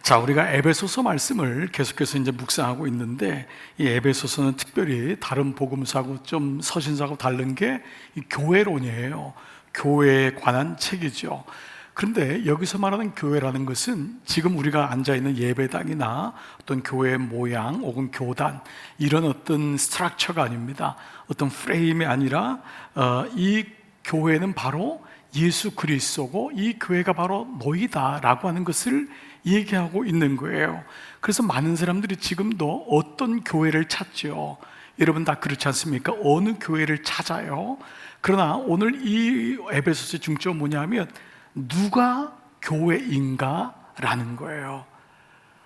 자, 우리가 에베소서 말씀을 계속해서 이제 묵상하고 있는데, 이 에베소서는 특별히 다른 복음서하고 좀 서신서하고 다른 게 이 교회론이에요. 교회에 관한 책이죠. 그런데 여기서 말하는 교회라는 것은 지금 우리가 앉아있는 예배당이나 어떤 교회의 모양 혹은 교단, 이런 어떤 스트럭처가 아닙니다. 어떤 프레임이 아니라 이 교회는 바로 예수 그리스도고 이 교회가 바로 너희다라고 하는 것을 얘기하고 있는 거예요. 그래서 많은 사람들이 지금도 어떤 교회를 찾죠. 여러분 다 그렇지 않습니까? 어느 교회를 찾아요. 그러나 오늘 이 에베소서의 중점은 뭐냐면 누가 교회인가 라는 거예요.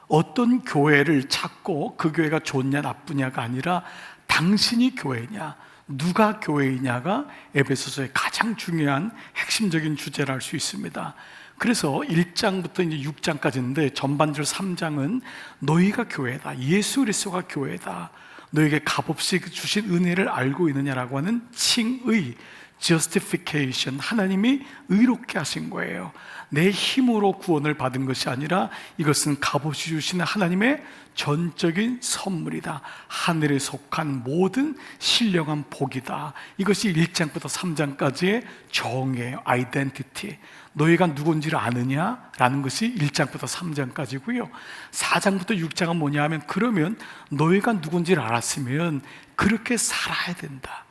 어떤 교회를 찾고 그 교회가 좋냐 나쁘냐가 아니라 당신이 교회냐, 누가 교회이냐가 에베소서의 가장 중요한 핵심적인 주제라 할 수 있습니다. 그래서 1장부터 이제 6장까지인데 전반적으로 3장은 너희가 교회다, 예수 그리스도가 교회다, 너에게 값없이 주신 은혜를 알고 있느냐라고 하는 칭의, justification, 하나님이 의롭게 하신 거예요. 내 힘으로 구원을 받은 것이 아니라 이것은 값없이 주시는 하나님의 전적인 선물이다. 하늘에 속한 모든 신령한 복이다. 이것이 1장부터 3장까지의 정의예요. 아이덴티티. 너희가 누군지를 아느냐라는 것이 1장부터 3장까지고요. 4장부터 6장은 뭐냐 하면 그러면 너희가 누군지를 알았으면 그렇게 살아야 된다.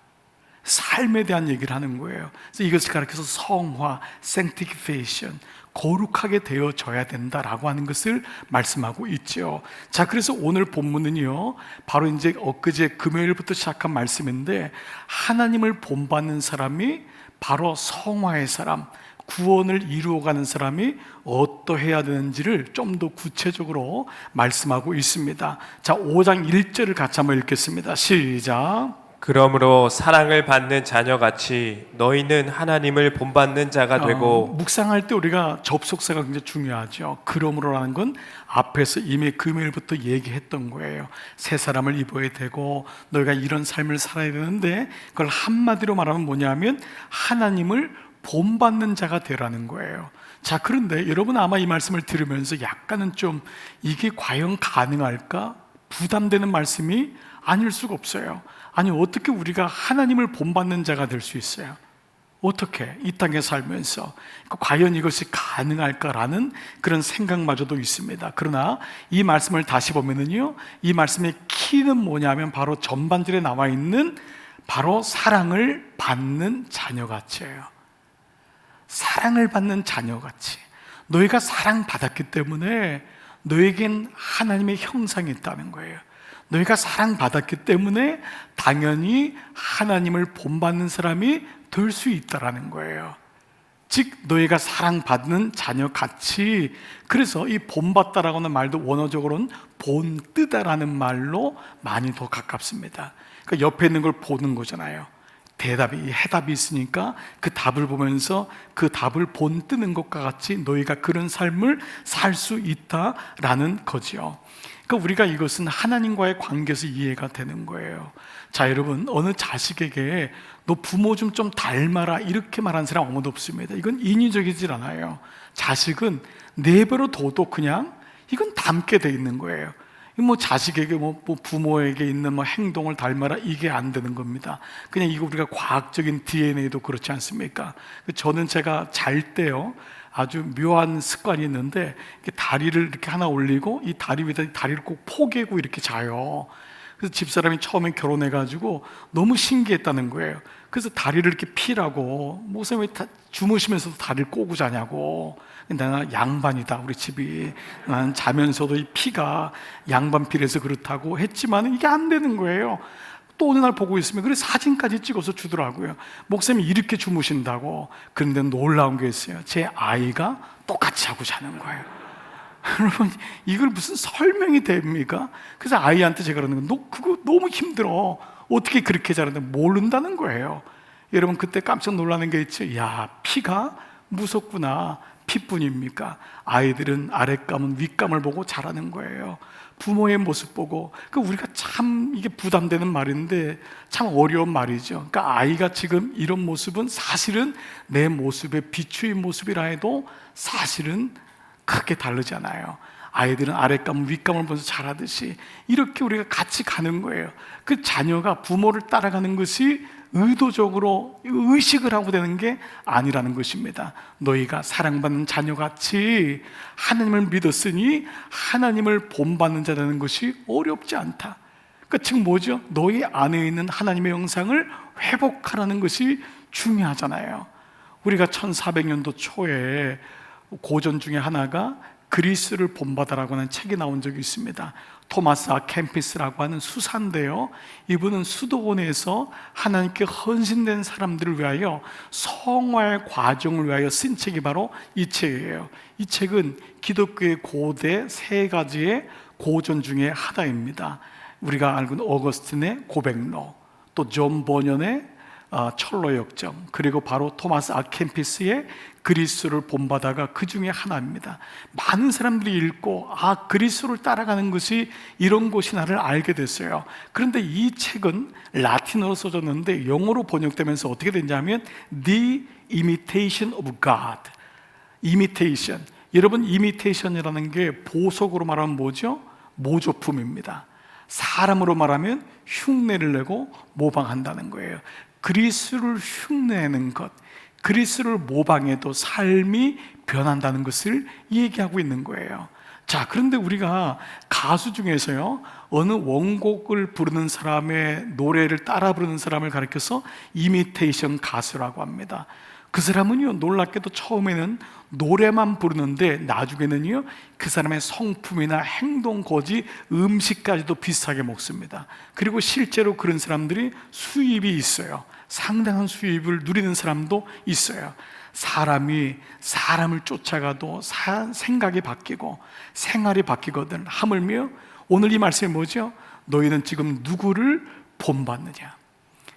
삶에 대한 얘기를 하는 거예요. 그래서 이것을 가르쳐서 성화, sanctification, 거룩하게 되어져야 된다라고 하는 것을 말씀하고 있죠. 자, 그래서 오늘 본문은요, 바로 이제 엊그제 금요일부터 시작한 말씀인데, 하나님을 본받는 사람이 바로 성화의 사람, 구원을 이루어가는 사람이 어떠해야 되는지를 좀 더 구체적으로 말씀하고 있습니다. 자, 5장 1절을 같이 한번 읽겠습니다. 시작. 그러므로 사랑을 받는 자녀같이 너희는 하나님을 본받는 자가 되고. 묵상할 때 우리가 접속사가 굉장히 중요하죠. 그러므로라는 건 앞에서 이미 금요일부터 얘기했던 거예요. 새 사람을 입어야 되고 너희가 이런 삶을 살아야 되는데, 그걸 한마디로 말하면 뭐냐면 하나님을 본받는 자가 되라는 거예요. 자, 그런데 여러분 아마 이 말씀을 들으면서 약간은 좀 이게 과연 가능할까? 부담되는 말씀이 아닐 수가 없어요. 아니, 어떻게 우리가 하나님을 본받는 자가 될 수 있어요? 어떻게 이 땅에 살면서 과연 이것이 가능할까라는 그런 생각마저도 있습니다. 그러나 이 말씀을 다시 보면은요, 이 말씀의 키는 뭐냐면 바로 전반절에 나와 있는 바로 사랑을 받는 자녀같이예요. 사랑을 받는 자녀같이. 너희가 사랑받았기 때문에 너에겐 하나님의 형상이 있다는 거예요. 너희가 사랑받았기 때문에 당연히 하나님을 본받는 사람이 될 수 있다라는 거예요. 즉 너희가 사랑받는 자녀같이. 그래서 이 본받다라고 하는 말도 원어적으로는 본뜨다라는 말로 많이 더 가깝습니다. 그러니까 옆에 있는 걸 보는 거잖아요. 해답이 있으니까 그 답을 보면서 그 답을 본뜨는 것과 같이 너희가 그런 삶을 살 수 있다라는 거죠. 그러니까 우리가 이것은 하나님과의 관계에서 이해가 되는 거예요. 자, 여러분, 어느 자식에게 너 부모 좀 닮아라 이렇게 말하는 사람 아무도 없습니다. 이건 인위적이질 않아요. 자식은 네 배로 둬도 그냥 이건 닮게 돼 있는 거예요. 뭐 자식에게 부모에게 있는 행동을 닮아라 이게 안 되는 겁니다. 그냥 이거 우리가 과학적인 DNA도 그렇지 않습니까? 저는 제가 잘 때요, 아주 묘한 습관이 있는데 다리를 이렇게 하나 올리고 이 다리 위에다 다리를 꼭 포개고 이렇게 자요. 그래서 집사람이 처음에 결혼해가지고 너무 신기했다는 거예요. 그래서 다리를 이렇게 피라고, 목사님 왜 주무시면서도 다리를 꼬고 자냐고. 내가 양반이다, 우리 집이. 난 자면서도 이 피가 양반 피라서 그렇다고 했지만 이게 안 되는 거예요. 또 어느 날 보고 있으면 그래 사진까지 찍어서 주더라고요. 목사님이 이렇게 주무신다고. 그런데 놀라운 게 있어요. 제 아이가 똑같이 하고 자는 거예요. 여러분, 이걸 무슨 설명이 됩니까? 그래서 아이한테 제가 그러는 거, 너 그거 너무 힘들어. 어떻게 그렇게 자는데 모른다는 거예요. 여러분, 그때 깜짝 놀라는 게 있죠. 야, 피가 무섭구나. 피뿐입니까? 아이들은 아랫감은 윗감을 보고 자라는 거예요. 부모의 모습 보고. 우리가 참 이게 부담되는 말인데 참 어려운 말이죠. 그러니까 아이가 지금 이런 모습은 사실은 내 모습의 비추인 모습이라 해도 사실은 크게 다르잖아요. 아이들은 아랫감을 윗감을 보면서 자라듯이 이렇게 우리가 같이 가는 거예요. 그 자녀가 부모를 따라가는 것이 의도적으로 의식을 하고 되는 게 아니라는 것입니다. 너희가 사랑받는 자녀같이 하나님을 믿었으니 하나님을 본받는 자라는 것이 어렵지 않다. 그 즉 뭐죠? 너희 안에 있는 하나님의 형상을 회복하라는 것이 중요하잖아요. 우리가 1400년도 초에 고전 중에 하나가 그리스를 본받아라고 하는 책이 나온 적이 있습니다. 토마스 아 캠피스라고 하는 수사인데요, 이분은 수도원에서 하나님께 헌신된 사람들을 위하여 성화의 과정을 위하여 쓴 책이 바로 이 책이에요. 이 책은 기독교의 고대 세 가지의 고전 중에 하나입니다. 우리가 알고 있는 어거스틴의 고백로, 또 존 버년의 철로 역정, 그리고 바로 토마스 아 캠피스의 그리스도를 본받아가 그 중에 하나입니다. 많은 사람들이 읽고 그리스도를 따라가는 것이 이런 곳이나를 알게 됐어요. 그런데 이 책은 라틴어로 써졌는데 영어로 번역되면서 어떻게 됐냐면 The Imitation of God. Imitation. 여러분, imitation이라는 게 보석으로 말하면 뭐죠? 모조품입니다. 사람으로 말하면 흉내를 내고 모방한다는 거예요. 그리스도를 흉내내는 것, 그리스도를 모방해도 삶이 변한다는 것을 얘기하고 있는 거예요. 자, 그런데 우리가 가수 중에서요, 어느 원곡을 부르는 사람의 노래를 따라 부르는 사람을 가리켜서 이미테이션 가수라고 합니다. 그 사람은요, 놀랍게도 처음에는 노래만 부르는데 나중에는요, 그 사람의 성품이나 행동, 거지, 음식까지도 비슷하게 먹습니다. 그리고 실제로 그런 사람들이 수입이 있어요. 상당한 수입을 누리는 사람도 있어요. 사람이 사람을 쫓아가도 생각이 바뀌고 생활이 바뀌거든. 하물며 오늘 이 말씀이 뭐죠? 너희는 지금 누구를 본받느냐?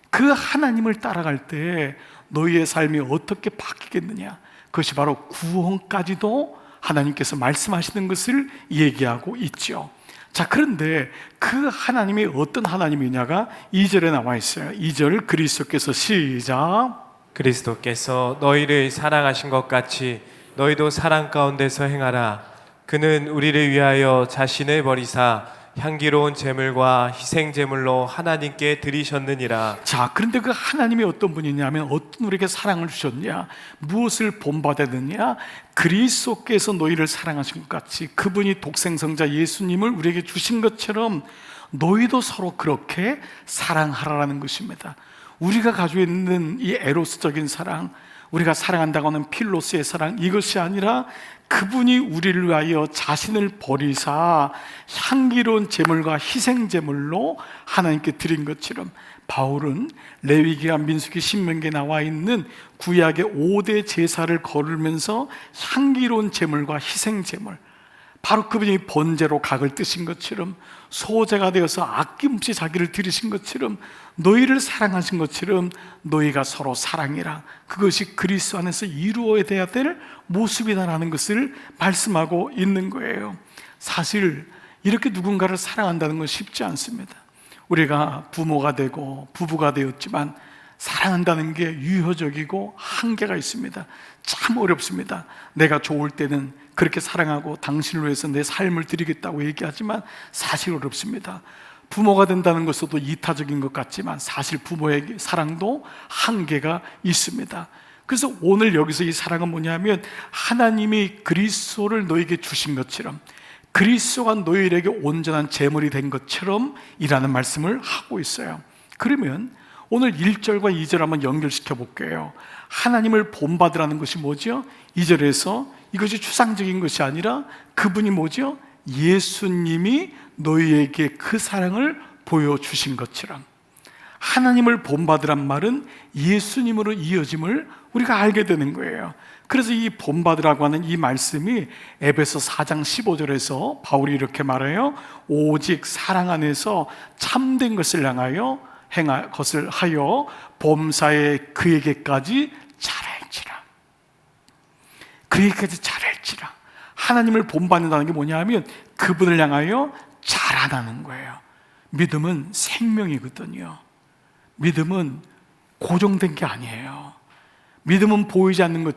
그 하나님을 따라갈 때 너희의 삶이 어떻게 바뀌겠느냐? 그것이 바로 구원까지도 하나님께서 말씀하시는 것을 얘기하고 있죠. 자, 그런데 그 하나님이 어떤 하나님이냐가 2절에 나와 있어요. 2절 그리스도께서 시작. 그리스도께서 너희를 사랑하신 것 같이 너희도 사랑 가운데서 행하라. 그는 우리를 위하여 자신을 버리사 향기로운 제물과 희생 제물로 하나님께 드리셨느니라. 자, 그런데 그 하나님이 어떤 분이냐면 어떤 우리에게 사랑을 주셨냐, 무엇을 본받았느냐, 그리스도께서 너희를 사랑하신 것 같이 그분이 독생성자 예수님을 우리에게 주신 것처럼 너희도 서로 그렇게 사랑하라는 것입니다. 우리가 가지고 있는 이 에로스적인 사랑, 우리가 사랑한다고 하는 필로스의 사랑, 이것이 아니라 그분이 우리를 위하여 자신을 버리사 향기로운 제물과 희생 제물로 하나님께 드린 것처럼, 바울은 레위기와 민수기, 신명기에 나와 있는 구약의 5대 제사를 거르면서 향기로운 제물과 희생 제물, 바로 그분이 번제로 각을 뜨신 것처럼, 소제가 되어서 아낌없이 자기를 드리신 것처럼, 너희를 사랑하신 것처럼 너희가 서로 사랑해라. 그것이 그리스도 안에서 이루어야 될 모습이다라는 것을 말씀하고 있는 거예요. 사실 이렇게 누군가를 사랑한다는 건 쉽지 않습니다. 우리가 부모가 되고 부부가 되었지만 사랑한다는 게 유효적이고 한계가 있습니다. 참 어렵습니다. 내가 좋을 때는 그렇게 사랑하고 당신을 위해서 내 삶을 드리겠다고 얘기하지만 사실 어렵습니다. 부모가 된다는 것도 이타적인 것 같지만 사실 부모의 사랑도 한계가 있습니다. 그래서 오늘 여기서 이 사랑은 뭐냐면 하나님이 그리스도를 너에게 주신 것처럼, 그리스도가 너희에게 온전한 제물이 된 것처럼 이라는 말씀을 하고 있어요. 그러면 오늘 1절과 2절 한번 연결시켜 볼게요. 하나님을 본받으라는 것이 뭐죠? 2절에서 이것이 추상적인 것이 아니라 그분이 뭐죠? 예수님이 너희에게 그 사랑을 보여주신 것처럼, 하나님을 본받으란 말은 예수님으로 이어짐을 우리가 알게 되는 거예요. 그래서 이 본받으라고 하는 이 말씀이 에베소 4장 15절에서 바울이 이렇게 말해요. 오직 사랑 안에서 참된 것을 향하여 행할 것을 하여 범사에 그에게까지 잘할지라. 그에게까지 잘할지라. 하나님을 본받는다는 게 뭐냐 하면 그분을 향하여 자라나는 거예요. 믿음은 생명이거든요. 믿음은 고정된 게 아니에요. 믿음은 보이지 않는 것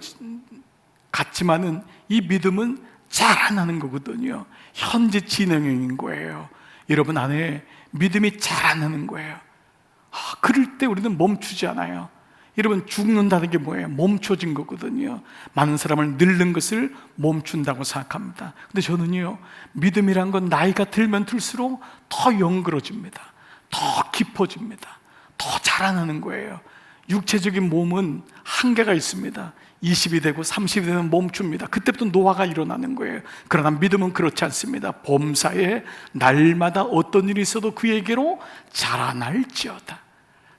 같지만은 이 믿음은 자라나는 거거든요. 현재 진행형인 거예요. 여러분 안에 믿음이 자라나는 거예요. 그럴 때 우리는 멈추지 않아요. 여러분, 죽는다는 게 뭐예요? 멈춰진 거거든요. 많은 사람을 늙는 것을 멈춘다고 생각합니다. 근데 저는요, 믿음이란 건 나이가 들면 들수록 더 영그러집니다. 더 깊어집니다. 더 자라나는 거예요. 육체적인 몸은 한계가 있습니다. 20이 되고 30이 되면 멈춥니다. 그때부터 노화가 일어나는 거예요. 그러나 믿음은 그렇지 않습니다. 범사에 날마다 어떤 일이 있어도 그에게로 자라날지어다,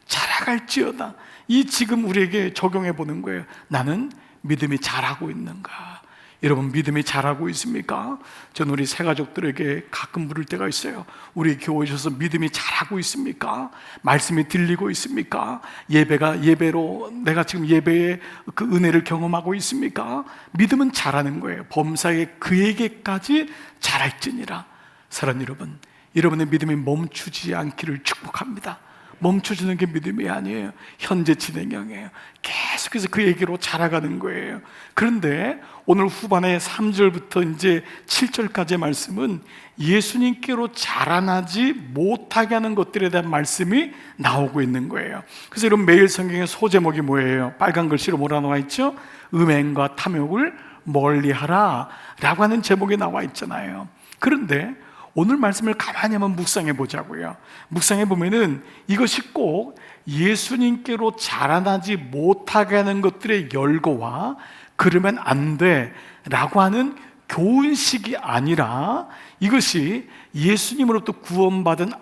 자라갈지어다. 이 지금 우리에게 적용해 보는 거예요. 나는 믿음이 자라고 있는가? 여러분, 믿음이 자라고 있습니까? 저는 우리 새가족들에게 가끔 물을 때가 있어요. 우리 교회에 오셔서 믿음이 자라고 있습니까? 말씀이 들리고 있습니까? 예배로 내가 지금 예배의 그 은혜를 경험하고 있습니까? 믿음은 자라는 거예요. 범사에 그에게까지 자랄지니라. 사랑하는 여러분, 여러분의 믿음이 멈추지 않기를 축복합니다. 멈춰주는 게 믿음이 아니에요. 현재 진행형이에요. 계속해서 그에게로 자라가는 거예요. 그런데 오늘 후반에 3절부터 이제 7절까지의 말씀은 예수님께로 자라나지 못하게 하는 것들에 대한 말씀이 나오고 있는 거예요. 그래서 여러분, 매일 성경의 소제목이 뭐예요? 빨간 글씨로 뭐라 나와 있죠? 음행과 탐욕을 멀리하라 라고 하는 제목이 나와 있잖아요. 그런데 오늘 말씀을 가만히 한번 묵상해 보자고요. 묵상해 보면은 이것이 꼭 예수님께로 자라나지 못하게 하는 것들의 열거와 그러면 안 돼 라고 하는 교훈식이 아니라 이것이 예수님으로부터 구원받은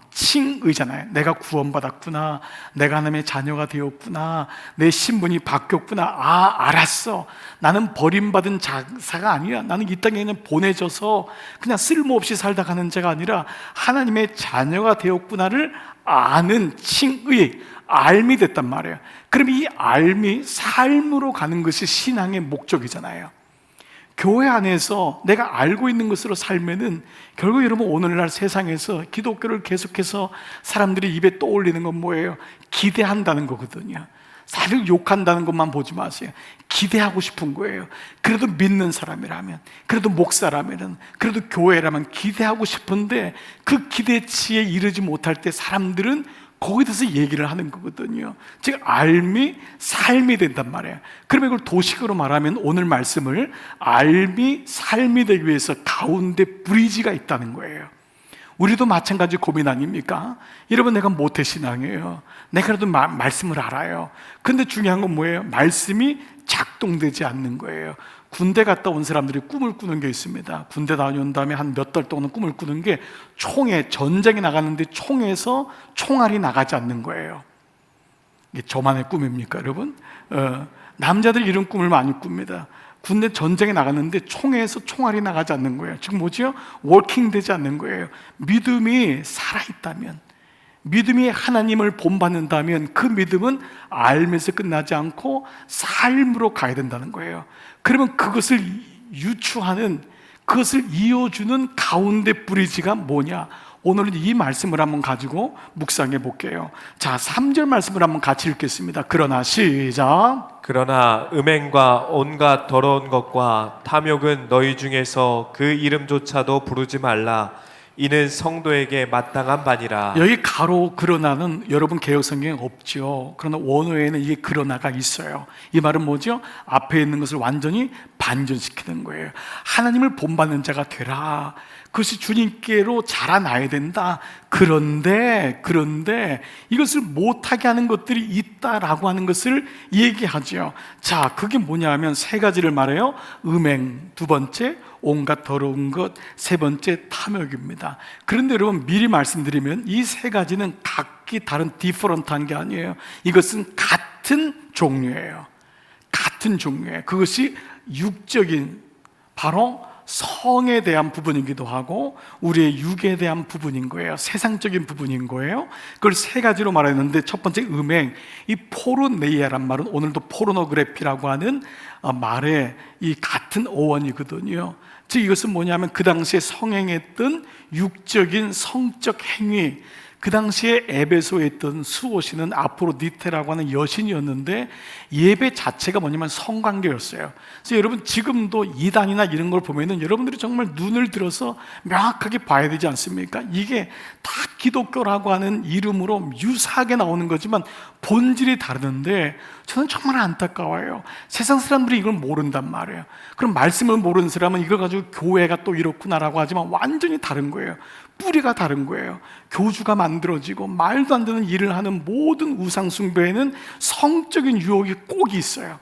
칭의잖아요. 내가 구원받았구나, 내가 하나님의 자녀가 되었구나, 내 신분이 바뀌었구나. 알았어. 나는 버림받은 자가 아니야. 나는 이 땅에 그냥 보내져서 그냥 쓸모없이 살다 가는 자가 아니라 하나님의 자녀가 되었구나를 아는 칭의, 알미 됐단 말이에요. 그럼 이 알미, 삶으로 가는 것이 신앙의 목적이잖아요. 교회 안에서 내가 알고 있는 것으로 살면은 결국 여러분, 오늘날 세상에서 기독교를 계속해서 사람들이 입에 떠올리는 건 뭐예요? 기대한다는 거거든요. 사실 욕한다는 것만 보지 마세요. 기대하고 싶은 거예요. 그래도 믿는 사람이라면, 그래도 목사라면, 그래도 교회라면 기대하고 싶은데 그 기대치에 이르지 못할 때 사람들은 거기에 대해서 얘기를 하는 거거든요. 즉 알미, 삶이 된단 말이에요. 그러면 이걸 도식으로 말하면 오늘 말씀을 알미, 삶이 되기 위해서 가운데 브리지가 있다는 거예요. 우리도 마찬가지 고민 아닙니까? 여러분, 내가 모태신앙이에요. 내가 그래도 말씀을 알아요. 근데 중요한 건 뭐예요? 말씀이 작동되지 않는 거예요. 군대 갔다 온 사람들이 꿈을 꾸는 게 있습니다. 군대 다녀온 다음에 한 몇 달 동안 꿈을 꾸는 게 전쟁에 나가는데 총에서 총알이 나가지 않는 거예요. 이게 저만의 꿈입니까, 여러분? 남자들이 이런 꿈을 많이 꿉니다. 군대 전쟁에 나갔는데 총에서 총알이 나가지 않는 거예요. 지금 뭐죠? 워킹 되지 않는 거예요. 믿음이 살아있다면, 믿음이 하나님을 본받는다면 그 믿음은 알면서 끝나지 않고 삶으로 가야 된다는 거예요. 그러면 그것을 유추하는, 그것을 이어주는 가운데 브리지가 뭐냐? 오늘은 이 말씀을 한번 가지고 묵상해 볼게요. 자, 3절 말씀을 한번 같이 읽겠습니다. 그러나 시작. 그러나 음행과 온갖 더러운 것과 탐욕은 너희 중에서 그 이름조차도 부르지 말라. 이는 성도에게 마땅한 바니라. 여기 가로 그러나는 여러분 개역성경에 없죠. 그러나 원어에는 이게 그러나가 있어요. 이 말은 뭐죠? 앞에 있는 것을 완전히 반전시키는 거예요. 하나님을 본받는 자가 되라. 그것이 주님께로 자라나야 된다. 그런데 이것을 못하게 하는 것들이 있다라고 하는 것을 얘기하죠. 자, 그게 뭐냐 하면 세 가지를 말해요. 음행, 두 번째 온갖 더러운 것, 세 번째 탐욕입니다. 그런데 여러분, 미리 말씀드리면 이 세 가지는 각기 다른 디퍼런트한 게 아니에요. 이것은 같은 종류예요. 같은 종류예요. 그것이 육적인, 바로 성에 대한 부분이기도 하고 우리의 육에 대한 부분인 거예요. 세상적인 부분인 거예요. 그걸 세 가지로 말했는데, 첫 번째 음행, 이 포르네이아란 말은 오늘도 포르노그래피라고 하는 말의 이 같은 어원이거든요. 즉 이것은 뭐냐면 그 당시에 성행했던 육적인 성적 행위, 그 당시에 에베소에 있던 수호신은 아프로디테라고 하는 여신이었는데 예배 자체가 뭐냐면 성관계였어요. 그래서 여러분 지금도 이단이나 이런 걸 보면은 여러분들이 정말 눈을 들어서 명확하게 봐야 되지 않습니까? 이게 다 기독교라고 하는 이름으로 유사하게 나오는 거지만 본질이 다르는데 저는 정말 안타까워요. 세상 사람들이 이걸 모른단 말이에요. 그럼 말씀을 모르는 사람은 이걸 가지고 교회가 또 이렇구나라고 하지만 완전히 다른 거예요. 뿌리가 다른 거예요. 교주가 만들어지고 말도 안 되는 일을 하는 모든 우상 숭배에는 성적인 유혹이 꼭 있어요.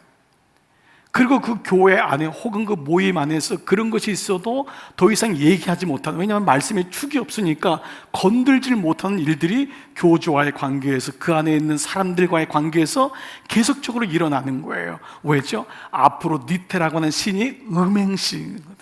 그리고 그 교회 안에 혹은 그 모임 안에서 그런 것이 있어도 더 이상 얘기하지 못하는, 왜냐하면 말씀에 축이 없으니까 건들질 못하는 일들이 교주와의 관계에서, 그 안에 있는 사람들과의 관계에서 계속적으로 일어나는 거예요. 왜죠? 아프로디테라고 하는 신이 음행신이거든요.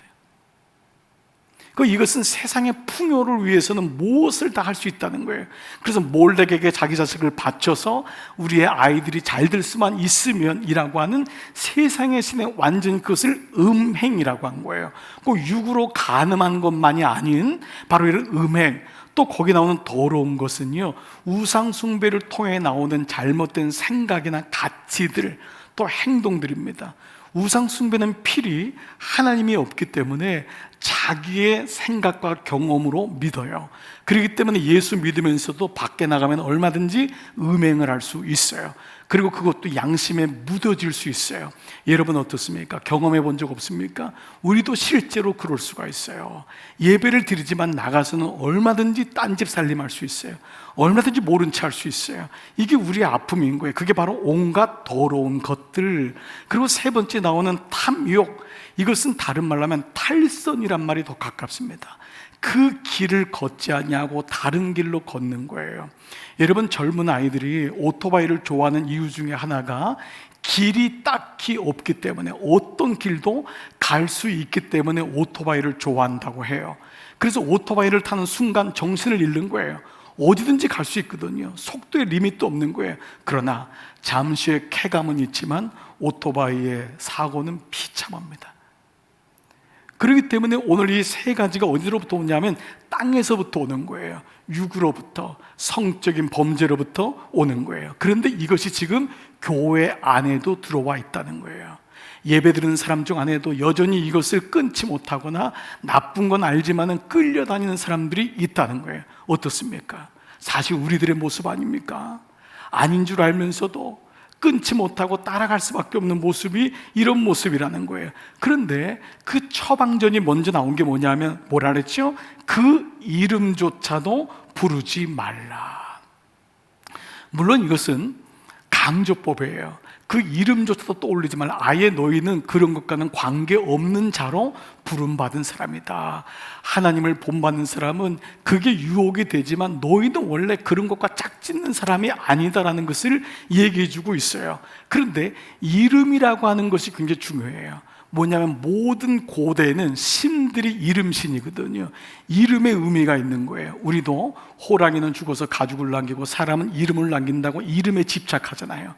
이것은 세상의 풍요를 위해서는 무엇을 다 할 수 있다는 거예요. 그래서 몰렉에게 자기 자식을 바쳐서 우리의 아이들이 잘 될 수만 있으면 이라고 하는 세상의 신의 완전히 그것을 음행이라고 한 거예요. 육으로 가늠한 것만이 아닌 바로 이런 음행, 또 거기 나오는 더러운 것은요, 우상 숭배를 통해 나오는 잘못된 생각이나 가치들, 또 행동들입니다. 우상 숭배는 필히 하나님이 없기 때문에 자기의 생각과 경험으로 믿어요. 그렇기 때문에 예수 믿으면서도 밖에 나가면 얼마든지 음행을 할 수 있어요. 그리고 그것도 양심에 묻어질 수 있어요. 여러분 어떻습니까? 경험해 본 적 없습니까? 우리도 실제로 그럴 수가 있어요. 예배를 드리지만 나가서는 얼마든지 딴집 살림할 수 있어요. 얼마든지 모른 체 할 수 있어요. 이게 우리의 아픔인 거예요. 그게 바로 온갖 더러운 것들. 그리고 세 번째 나오는 탐욕. 이것은 다른 말로 하면 탈선이란 말이 더 가깝습니다. 그 길을 걷지 않냐고 다른 길로 걷는 거예요. 여러분 젊은 아이들이 오토바이를 좋아하는 이유 중에 하나가 길이 딱히 없기 때문에, 어떤 길도 갈 수 있기 때문에 오토바이를 좋아한다고 해요. 그래서 오토바이를 타는 순간 정신을 잃는 거예요. 어디든지 갈 수 있거든요. 속도에 리밋도 없는 거예요. 그러나 잠시의 쾌감은 있지만 오토바이의 사고는 비참합니다. 그렇기 때문에 오늘 이 세 가지가 어디로부터 오냐면 땅에서부터 오는 거예요. 육으로부터, 성적인 범죄로부터 오는 거예요. 그런데 이것이 지금 교회 안에도 들어와 있다는 거예요. 예배드리는 사람 중 안에도 여전히 이것을 끊지 못하거나 나쁜 건 알지만은 끌려다니는 사람들이 있다는 거예요. 어떻습니까? 사실 우리들의 모습 아닙니까? 아닌 줄 알면서도 끊지 못하고 따라갈 수밖에 없는 모습이 이런 모습이라는 거예요. 그런데 그 처방전이 먼저 나온 게 뭐냐면 뭐라 그랬죠? 그 이름조차도 부르지 말라. 물론 이것은 강조법이에요. 그 이름조차도 떠올리지 말라. 아예 너희는 그런 것과는 관계없는 자로 부름받은 사람이다. 하나님을 본받는 사람은 그게 유혹이 되지만 너희는 원래 그런 것과 짝짓는 사람이 아니다라는 것을 얘기해 주고 있어요. 그런데 이름이라고 하는 것이 굉장히 중요해요. 뭐냐면 모든 고대에는 신들이 이름신이거든요. 이름의 의미가 있는 거예요. 우리도 호랑이는 죽어서 가죽을 남기고 사람은 이름을 남긴다고 이름에 집착하잖아요.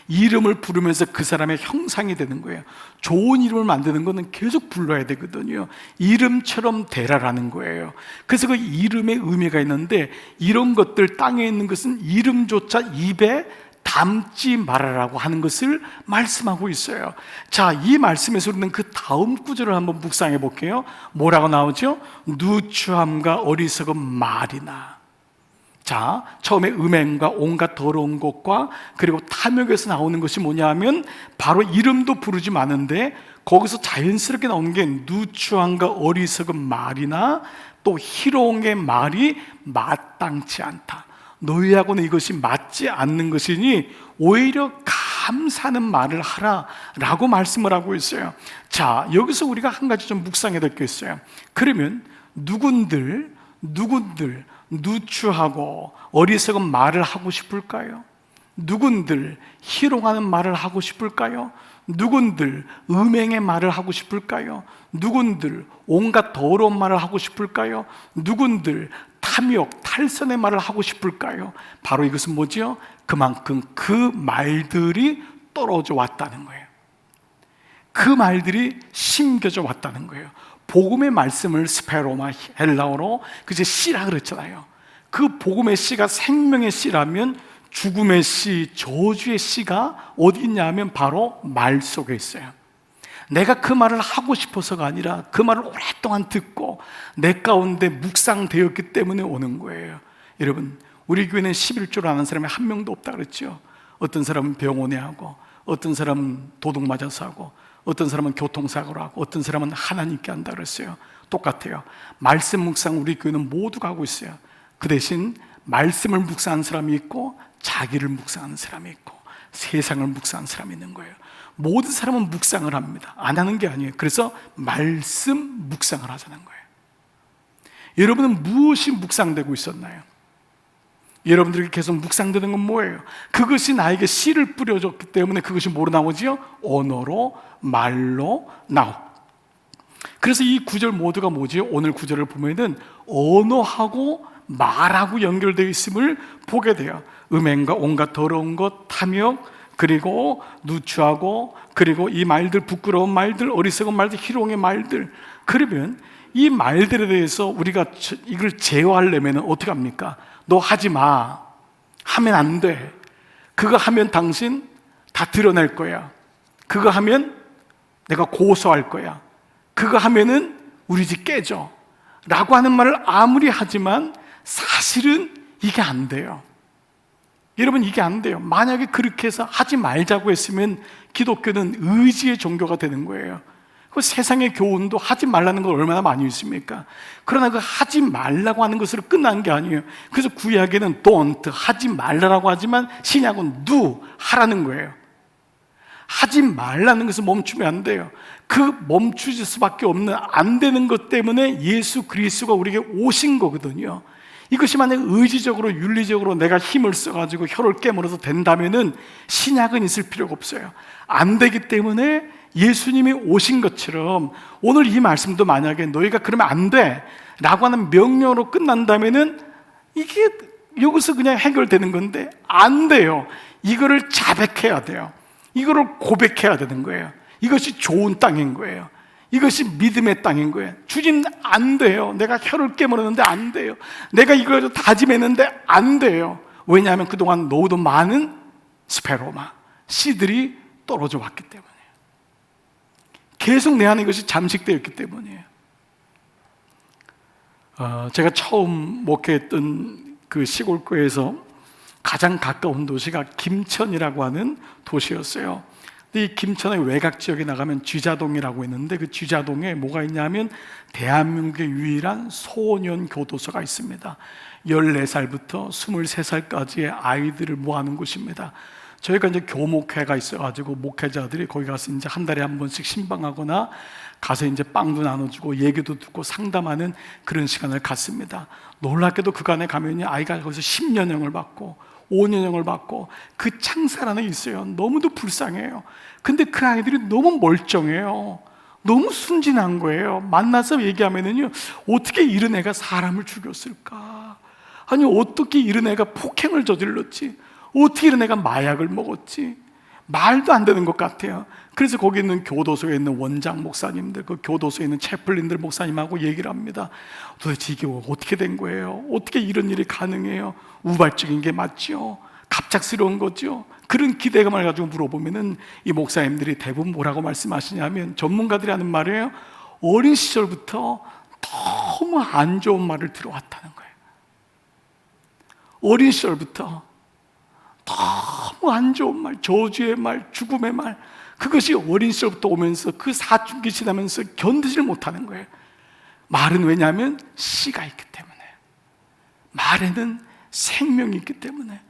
이름을 부르면서 그 사람의 형상이 되는 거예요. 좋은 이름을 만드는 것은 계속 불러야 되거든요. 이름처럼 되라라는 거예요. 그래서 그 이름의 의미가 있는데 이런 것들, 땅에 있는 것은 이름조차 입에 담지 말아라고 하는 것을 말씀하고 있어요. 자, 이 말씀에서 우리는 그 다음 구절을 한번 묵상해 볼게요. 뭐라고 나오죠? 누추함과 어리석은 말이나. 자, 처음에 음행과 온갖 더러운 것과 그리고 탐욕에서 나오는 것이 뭐냐면 바로 이름도 부르지 마는데 거기서 자연스럽게 나오는 게 누추함과 어리석은 말이나 또 희롱의 말이 마땅치 않다. 너희하고는 이것이 맞지 않는 것이니 오히려 감사하는 말을 하라라고 말씀을 하고 있어요. 자, 여기서 우리가 한 가지 좀 묵상해야 될 게 있어요. 그러면 누군들 누추하고 어리석은 말을 하고 싶을까요? 누군들 희롱하는 말을 하고 싶을까요? 누군들 음행의 말을 하고 싶을까요? 누군들 온갖 더러운 말을 하고 싶을까요? 누군들 탐욕, 탈선의 말을 하고 싶을까요? 바로 이것은 뭐죠? 그만큼 그 말들이 떨어져 왔다는 거예요. 그 말들이 심겨져 왔다는 거예요. 복음의 말씀을 스페로마 헬라어로 그제 씨라 그랬잖아요. 그 복음의 씨가 생명의 씨라면 죽음의 씨, 저주의 씨가 어디 있냐면 바로 말 속에 있어요. 내가 그 말을 하고 싶어서가 아니라 그 말을 오랫동안 듣고 내 가운데 묵상되었기 때문에 오는 거예요. 여러분, 우리 교회는 11조를 아는 사람이 한 명도 없다 그랬죠. 어떤 사람은 병원에 하고, 어떤 사람은 도둑 맞아서 하고, 어떤 사람은 교통사고로 하고, 어떤 사람은 하나님께 한다 그랬어요. 똑같아요. 말씀 묵상 우리 교회는 모두가 하고 있어요. 그 대신 말씀을 묵상하는 사람이 있고, 자기를 묵상하는 사람이 있고, 세상을 묵상하는 사람이 있는 거예요. 모든 사람은 묵상을 합니다. 안 하는 게 아니에요. 그래서 말씀 묵상을 하자는 거예요. 여러분은 무엇이 묵상되고 있었나요? 여러분들에게 계속 묵상되는 건 뭐예요? 그것이 나에게 씨를 뿌려줬기 때문에 그것이 뭐로 나오지요? 언어로, 말로 나오고. 그래서 이 구절 모두가 뭐지요? 오늘 구절을 보면은 언어하고 말하고 연결되어 있음을 보게 돼요. 음행과 온갖 더러운 것, 탐욕, 그리고 누추하고, 그리고 이 말들, 부끄러운 말들, 어리석은 말들, 희롱의 말들. 그러면 이 말들에 대해서 우리가 이걸 제어하려면 어떻게 합니까? 너 하지 마. 하면 안 돼. 그거 하면 당신 다 드러낼 거야. 그거 하면 내가 고소할 거야. 그거 하면은 우리 집 깨져. 라고 하는 말을 아무리 하지만 사실은 이게 안 돼요. 여러분, 이게 안 돼요. 만약에 그렇게 해서 하지 말자고 했으면 기독교는 의지의 종교가 되는 거예요. 그 세상의 교훈도 하지 말라는 걸 얼마나 많이 있습니까? 그러나 그 하지 말라고 하는 것으로 끝난 게 아니에요. 그래서 구약에는 don't, 하지 말라라고 하지만 신약은 do, 하라는 거예요. 하지 말라는 것을 멈추면 안 돼요. 그 멈추질 수밖에 없는 안 되는 것 때문에 예수 그리스도가 우리에게 오신 거거든요. 이것이 만약 의지적으로 윤리적으로 내가 힘을 써가지고 혀를 깨물어서 된다면은 신약은 있을 필요가 없어요. 안 되기 때문에 예수님이 오신 것처럼 오늘 이 말씀도 만약에 너희가 그러면 안 돼 라고 하는 명령으로 끝난다면은 이게 여기서 그냥 해결되는 건데 안 돼요. 이거를 자백해야 돼요. 이거를 고백해야 되는 거예요. 이것이 좋은 땅인 거예요. 이것이 믿음의 땅인 거예요. 주님, 안 돼요. 내가 혀를 깨물었는데 안 돼요. 내가 이걸 다짐했는데 안 돼요. 왜냐하면 그동안 너무도 많은 스페로마, 씨들이 떨어져 왔기 때문이에요. 계속 내 안에 이것이 잠식되어 있기 때문이에요. 제가 처음 목회했던 그 시골교회에서 가장 가까운 도시가 김천이라고 하는 도시였어요. 이 김천의 외곽 지역에 나가면 쥐자동이라고 있는데 그 쥐자동에 뭐가 있냐면 대한민국의 유일한 소년 교도소가 있습니다. 14살부터 23살까지의 아이들을 모아놓은 곳입니다. 저희가 이제 교목회가 있어가지고 목회자들이 거기 가서 이제 한 달에 한 번씩 신방하거나 가서 이제 빵도 나눠주고 얘기도 듣고 상담하는 그런 시간을 갖습니다. 놀랍게도 그간에 가면요, 아이가 거기서 10년형을 받고 5년형을 받고 그 창살 안에 있어요. 너무도 불쌍해요. 근데 그 아이들이 너무 멀쩡해요. 너무 순진한 거예요. 만나서 얘기하면은요, 어떻게 이런 애가 사람을 죽였을까? 아니, 어떻게 이런 애가 폭행을 저질렀지? 어떻게 이런 애가 마약을 먹었지? 말도 안 되는 것 같아요. 그래서 거기 있는 교도소에 있는 원장 목사님들, 그 교도소에 있는 채플린들 목사님하고 얘기를 합니다. 도대체 이게 어떻게 된 거예요? 어떻게 이런 일이 가능해요? 우발적인 게 맞죠? 갑작스러운 거죠? 그런 기대감을 가지고 물어보면은 이 목사님들이 대부분 뭐라고 말씀하시냐면, 전문가들이 하는 말이에요. 어린 시절부터 너무 안 좋은 말을 들어왔다는 거예요. 어린 시절부터 너무 안 좋은 말, 저주의 말, 죽음의 말, 그것이 어린 시절부터 오면서 그 사춘기 지나면서 견디질 못하는 거예요. 말은 왜냐하면 씨가 있기 때문에, 말에는 생명이 있기 때문에.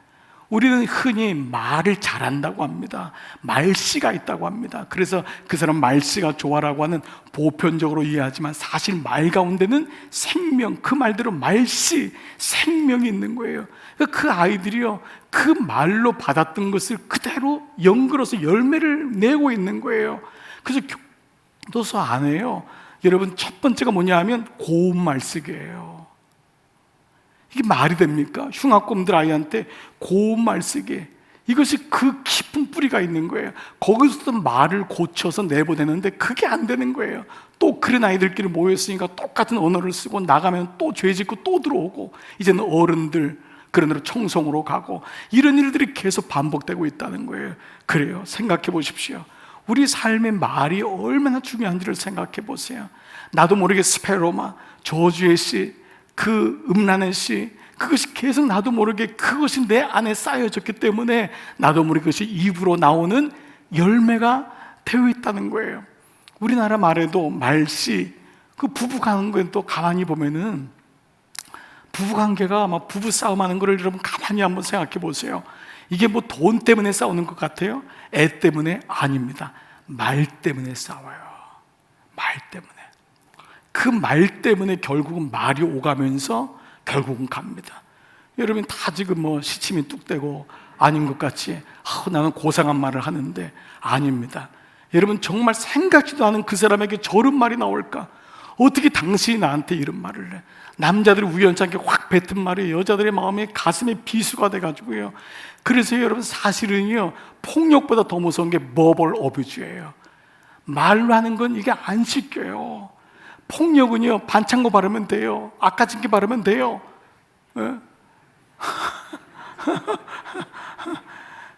우리는 흔히 말을 잘한다고 합니다. 말씨가 있다고 합니다. 그래서 그 사람 말씨가 좋아라고 하는 보편적으로 이해하지만 사실 말 가운데는 생명, 그 말대로 말씨, 생명이 있는 거예요. 그 아이들이요, 그 말로 받았던 것을 그대로 연결해서 열매를 내고 있는 거예요. 그래서 교도소 안에요, 여러분, 첫 번째가 뭐냐 하면 고운 말쓰기예요. 이게 말이 됩니까? 흉악범들 아이한테 고운 말쓰기, 이것이 그 깊은 뿌리가 있는 거예요. 거기서도 말을 고쳐서 내보내는데 그게 안 되는 거예요. 또 그런 아이들끼리 모였으니까 똑같은 언어를 쓰고 나가면 또 죄 짓고 또 들어오고, 이제는 어른들 그런 대로 청송으로 가고, 이런 일들이 계속 반복되고 있다는 거예요. 그래요. 생각해 보십시오. 우리 삶의 말이 얼마나 중요한지를 생각해 보세요. 나도 모르게 스페로마, 저주의 씨, 그 음란의 씨, 그것이 계속 나도 모르게 그것이 내 안에 쌓여졌기 때문에 나도 모르게 그것이 입으로 나오는 열매가 되어 있다는 거예요. 우리나라 말에도 말씨, 그 부부 관계도 가만히 보면은 부부관계가 막 부부싸움하는 거를 여러분 가만히 한번 생각해 보세요. 이게 뭐 돈 때문에 싸우는 것 같아요? 애 때문에? 아닙니다. 말 때문에 싸워요. 말 때문에. 그 말 때문에 결국은 말이 오가면서 결국은 갑니다. 여러분 다 지금 뭐 시침이 뚝대고 아닌 것 같이 나는 고상한 말을 하는데, 아닙니다. 여러분 정말 생각지도 않은 그 사람에게 저런 말이 나올까? 어떻게 당신이 나한테 이런 말을 해? 남자들이 우연찮게 확 뱉은 말이 여자들의 마음에 가슴에 비수가 돼가지고요. 그래서 여러분 사실은요, 폭력보다 더 무서운 게 버벌 어뷰즈예요. 말로 하는 건 이게 안 씻겨요. 폭력은요, 반창고 바르면 돼요. 아까진게 바르면 돼요.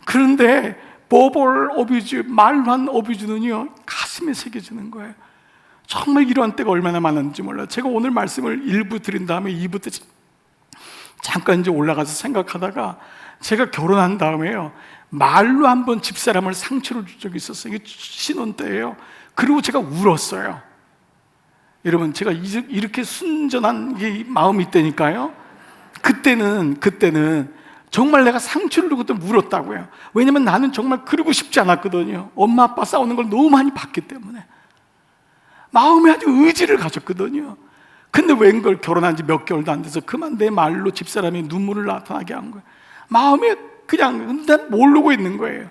그런데 버벌 어뷰즈, 말로 한 어뷰즈는요, 가슴에 새겨지는 거예요. 정말 이러한 때가 얼마나 많은지 몰라요. 제가 오늘 말씀을 1부 드린 다음에 2부 때 잠깐 이제 올라가서 생각하다가, 제가 결혼한 다음에요, 말로 한번 집사람을 상처를 준 적이 있었어요. 이게 신혼 때예요. 그리고 제가 울었어요. 여러분, 제가 이렇게 순전한 마음이 있다니까요. 그때는 정말 내가 상처를 주고 울었다고요. 왜냐면 나는 정말 그러고 싶지 않았거든요. 엄마 아빠 싸우는 걸 너무 많이 봤기 때문에 마음에 아주 의지를 가졌거든요. 근데 웬걸 결혼한 지 몇 개월도 안 돼서 그만 내 말로 집사람이 눈물을 나타나게 한 거예요. 마음에 그냥 모르고 있는 거예요.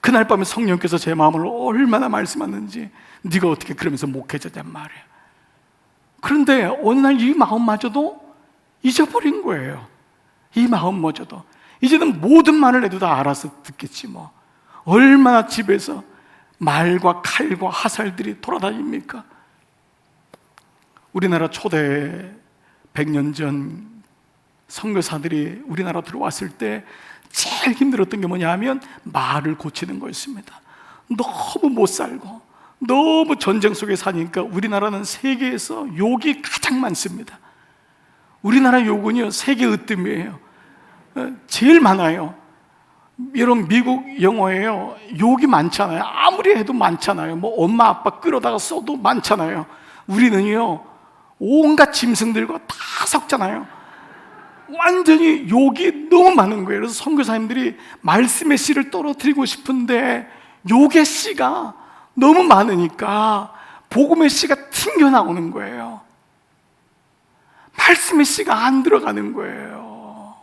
그날 밤에 성령께서 제 마음을 얼마나 말씀하는지, 네가 어떻게 그러면서 목회자냔 말이에요. 그런데 어느 날 이 마음마저도 잊어버린 거예요. 이 마음마저도 이제는 모든 말을 해도 다 알아서 듣겠지 뭐. 얼마나 집에서 말과 칼과 화살들이 돌아다닙니까? 우리나라 초대 100년 전 선교사들이 우리나라 들어왔을 때 제일 힘들었던 게 뭐냐 하면 말을 고치는 거였습니다. 너무 못 살고 너무 전쟁 속에 사니까 우리나라는 세계에서 욕이 가장 많습니다. 우리나라 욕은요, 세계 으뜸이에요. 제일 많아요. 여러분 미국 영어에요, 욕이 많잖아요. 아무리 해도 많잖아요. 뭐 엄마 아빠 끌어다가 써도 많잖아요. 우리는요, 온갖 짐승들과 다 섞잖아요. 완전히 욕이 너무 많은 거예요. 그래서 선교사님들이 말씀의 씨를 떨어뜨리고 싶은데 욕의 씨가 너무 많으니까 복음의 씨가 튕겨나오는 거예요. 말씀의 씨가 안 들어가는 거예요.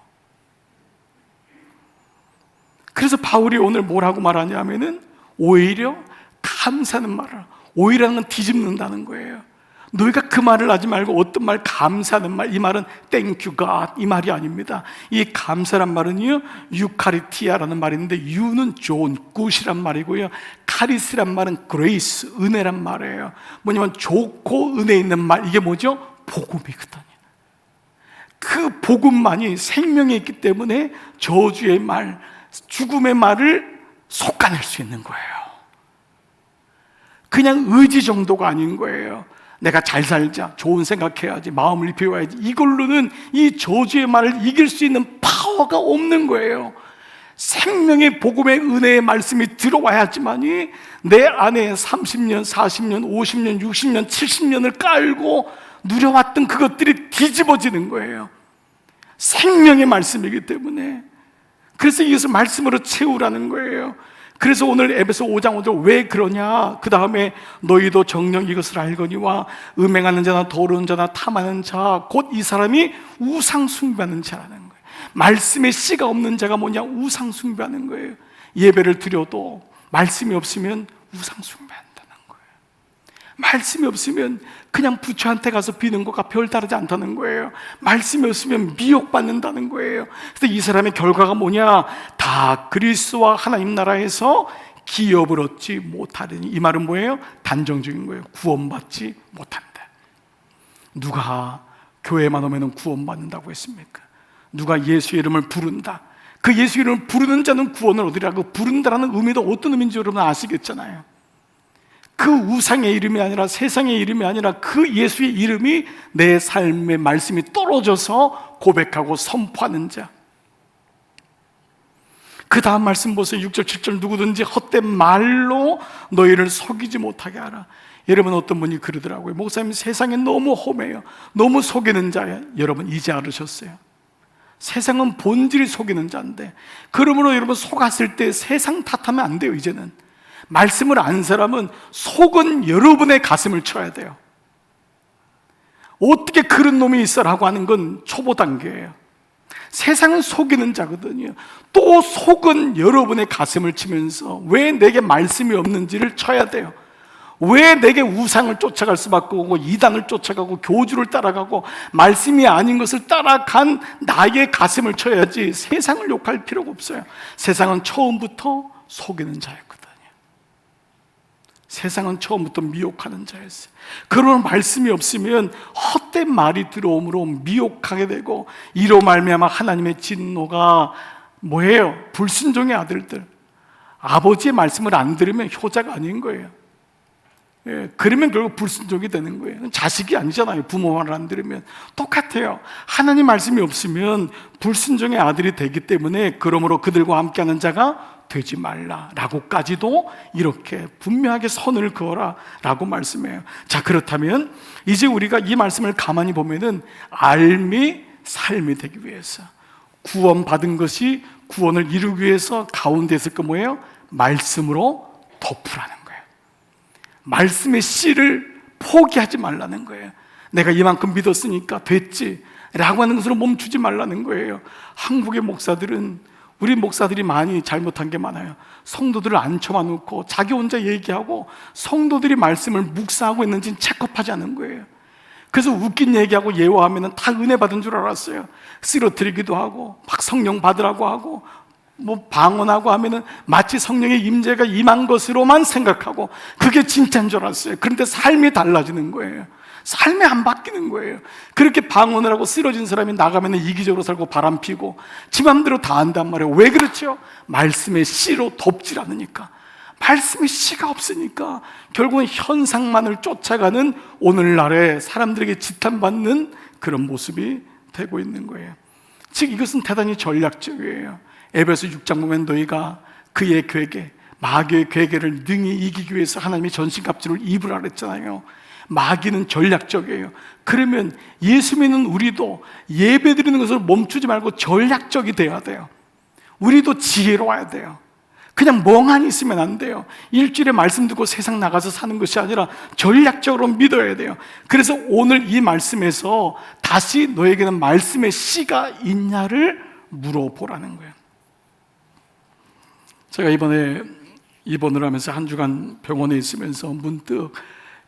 그래서 바울이 오늘 뭐라고 말하냐면은 오히려 감사하는 말을, 오히려는 건 뒤집는다는 거예요. 너희가 그 말을 하지 말고 어떤 말, 감사하는 말, 이 말은 Thank you God, 이 말이 아닙니다. 이 감사란 말은요, 유카리티아라는 말인데, 유는 좋은, 굿이란 말이고요, 카리스란 말은 grace, 은혜란 말이에요. 뭐냐면 좋고 은혜 있는 말, 이게 뭐죠? 복음이거든요. 그 복음만이 생명이 있기 때문에 저주의 말, 죽음의 말을 솎아낼 수 있는 거예요. 그냥 의지 정도가 아닌 거예요. 내가 잘 살자, 좋은 생각해야지, 마음을 비워야지, 이걸로는 이 저주의 말을 이길 수 있는 파워가 없는 거예요. 생명의 복음의 은혜의 말씀이 들어와야지만이 내 안에 30년, 40년, 50년, 60년, 70년을 깔고 누려왔던 그것들이 뒤집어지는 거예요. 생명의 말씀이기 때문에. 그래서 이것을 말씀으로 채우라는 거예요. 그래서 오늘 에베소 5장 5절 왜 그러냐? 그 다음에 너희도 정녕 이것을 알거니와 음행하는 자나 더러운 자나 탐하는 자 곧 이 사람이 우상 숭배하는 자라는 거예요. 말씀의 씨가 없는 자가 뭐냐? 우상 숭배하는 거예요. 예배를 드려도 말씀이 없으면 우상 숭배한다는 거예요. 말씀이 없으면 그냥 부처한테 가서 비는 것과 별 다르지 않다는 거예요. 말씀이 없으면 미혹받는다는 거예요. 그래서 이 사람의 결과가 뭐냐? 다 그리스도와 하나님 나라에서 기업을 얻지 못하리니. 이 말은 뭐예요? 단정적인 거예요. 구원받지 못한다. 누가 교회만 오면 구원받는다고 했습니까? 누가 예수 이름을 부른다, 그 예수 이름을 부르는 자는 구원을 얻으리라고. 부른다라는 의미도 어떤 의미인지 여러분 아시겠잖아요. 그 우상의 이름이 아니라, 세상의 이름이 아니라 그 예수의 이름이 내 삶의 말씀이 떨어져서 고백하고 선포하는 자. 그 다음 말씀 보세요. 6절 7절. 누구든지 헛된 말로 너희를 속이지 못하게 하라. 여러분, 어떤 분이 그러더라고요. 목사님, 세상에 너무 험해요, 너무 속이는 자예요. 여러분, 이제 알으셨어요. 세상은 본질이 속이는 자인데, 그러므로 여러분, 속았을 때 세상 탓하면 안 돼요. 이제는 말씀을 안 사람은 속은 여러분의 가슴을 쳐야 돼요. 어떻게 그런 놈이 있어라고 하는 건 초보 단계예요. 세상은 속이는 자거든요. 또 속은 여러분의 가슴을 치면서 왜 내게 말씀이 없는지를 쳐야 돼요. 왜 내게 우상을 쫓아갈 수밖에 없고, 이단을 쫓아가고, 교주를 따라가고, 말씀이 아닌 것을 따라간 나의 가슴을 쳐야지 세상을 욕할 필요가 없어요. 세상은 처음부터 속이는 자였거든요. 세상은 처음부터 미혹하는 자였어요. 그런 말씀이 없으면 헛된 말이 들어옴으로 미혹하게 되고, 이로 말미암아 하나님의 진노가 뭐예요? 불순종의 아들들. 아버지의 말씀을 안 들으면 효자가 아닌 거예요. 그러면 결국 불순종이 되는 거예요. 자식이 아니잖아요. 부모 말을 안 들으면. 똑같아요. 하나님 말씀이 없으면 불순종의 아들이 되기 때문에, 그러므로 그들과 함께하는 자가 되지 말라라고까지도 이렇게 분명하게 선을 그어라 라고 말씀해요. 자, 그렇다면 이제 우리가 이 말씀을 가만히 보면은 삶이 삶이 되기 위해서, 구원받은 것이 구원을 이루기 위해서 가운데서 그 뭐예요? 말씀으로 덮으라는 거예요. 말씀의 씨를 포기하지 말라는 거예요. 내가 이만큼 믿었으니까 됐지 라고 하는 것으로 멈추지 말라는 거예요. 한국의 목사들은, 우리 목사들이 많이 잘못한 게 많아요. 성도들을 앉혀만 놓고 자기 혼자 얘기하고, 성도들이 말씀을 묵상하고 있는지는 체크하지 않은 거예요. 그래서 웃긴 얘기하고 예화하면 다 은혜 받은 줄 알았어요. 쓰러뜨리기도 하고, 막 성령 받으라고 하고, 뭐 방언하고 하면은 마치 성령의 임재가 임한 것으로만 생각하고, 그게 진짜인 줄 알았어요. 그런데 삶이 달라지는 거예요. 삶이 안 바뀌는 거예요. 그렇게 방언을 하고 쓰러진 사람이 나가면 이기적으로 살고 바람 피고 지 맘대로 다 한단 말이에요. 왜 그렇죠? 말씀의 씨로 덮질 않으니까. 말씀의 씨가 없으니까 결국은 현상만을 쫓아가는 오늘날의 사람들에게 지탄받는 그런 모습이 되고 있는 거예요. 즉 이것은 대단히 전략적이에요. 에베소 6장 보면 너희가 그의 괴계, 마귀의 괴계를 능히 이기기 위해서 하나님이 전신갑주를 입으라 그랬잖아요. 마귀는 전략적이에요. 그러면 예수 믿는 우리도 예배드리는 것을 멈추지 말고 전략적이 돼야 돼요. 우리도 지혜로워야 돼요. 그냥 멍하니 있으면 안 돼요. 일주일에 말씀 듣고 세상 나가서 사는 것이 아니라 전략적으로 믿어야 돼요. 그래서 오늘 이 말씀에서 다시 너에게는 말씀의 씨가 있냐를 물어보라는 거예요. 제가 이번에 입원을 하면서 한 주간 병원에 있으면서 문득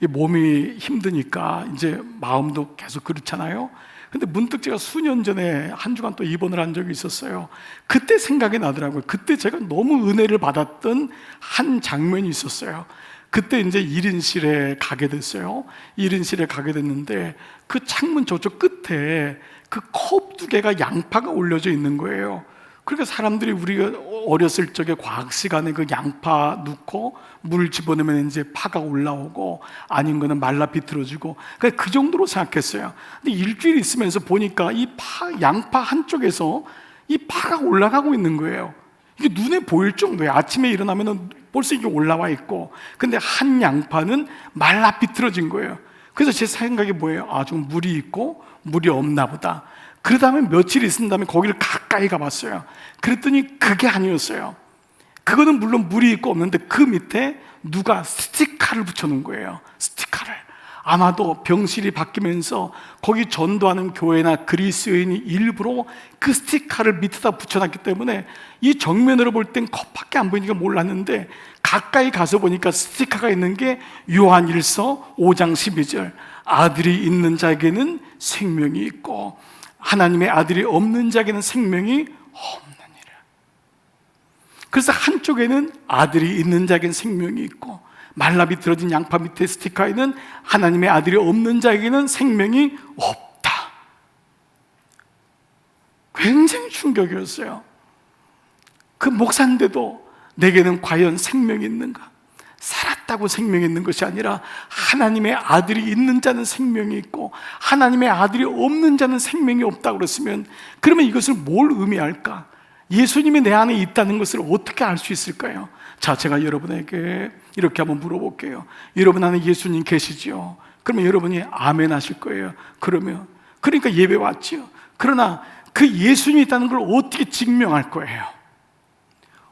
이 몸이 힘드니까 이제 마음도 계속 그렇잖아요. 근데 문득 제가 수년 전에 한 주간 또 입원을 한 적이 있었어요. 그때 생각이 나더라고요. 그때 제가 너무 은혜를 받았던 한 장면이 있었어요. 그때 이제 1인실에 가게 됐어요. 1인실에 가게 됐는데 그 창문 저쪽 끝에 그 컵 2개가 양파가 올려져 있는 거예요. 그러니까 사람들이 우리가 어렸을 적에 과학 시간에 그 양파 넣고 물 집어넣으면 이제 파가 올라오고 아닌 거는 말라 비틀어지고 그 정도로 생각했어요. 근데 일주일 있으면서 보니까 이 양파 한쪽에서 이 파가 올라가고 있는 거예요. 이게 눈에 보일 정도예요. 아침에 일어나면 벌써 이게 올라와 있고, 근데 한 양파는 말라 비틀어진 거예요. 그래서 제 생각이 뭐예요? 아, 좀 물이 있고 물이 없나 보다. 그 다음에 며칠 있은 다음에 거기를 가까이 가봤어요. 그랬더니 그게 아니었어요. 그거는 물론 물이 있고 없는데 그 밑에 누가 스티커를 붙여놓은 거예요. 스티커를. 아마도 병실이 바뀌면서 거기 전도하는 교회나 그리스도인이 일부러 그 스티커를 밑에다 붙여놨기 때문에 이 정면으로 볼 땐 컵밖에 안 보이니까 몰랐는데, 가까이 가서 보니까 스티커가 있는 게 요한일서 5장 12절, 아들이 있는 자에게는 생명이 있고 하나님의 아들이 없는 자에게는 생명이 없느니라. 그래서 한쪽에는 아들이 있는 자에게는 생명이 있고, 말라 비틀어진 양파 밑에 스티커에는 하나님의 아들이 없는 자에게는 생명이 없다. 굉장히 충격이었어요. 그 목사인데도 내게는 과연 생명이 있는가? 살았다고 생명이 있는 것이 아니라 하나님의 아들이 있는 자는 생명이 있고 하나님의 아들이 없는 자는 생명이 없다고 그랬으면, 그러면 이것을 뭘 의미할까? 예수님이 내 안에 있다는 것을 어떻게 알 수 있을까요? 자, 제가 여러분에게 이렇게 한번 물어볼게요. 여러분 안에 예수님 계시죠? 그러면 여러분이 아멘 하실 거예요. 그러니까 예배 왔죠. 그러나 그 예수님이 있다는 걸 어떻게 증명할 거예요?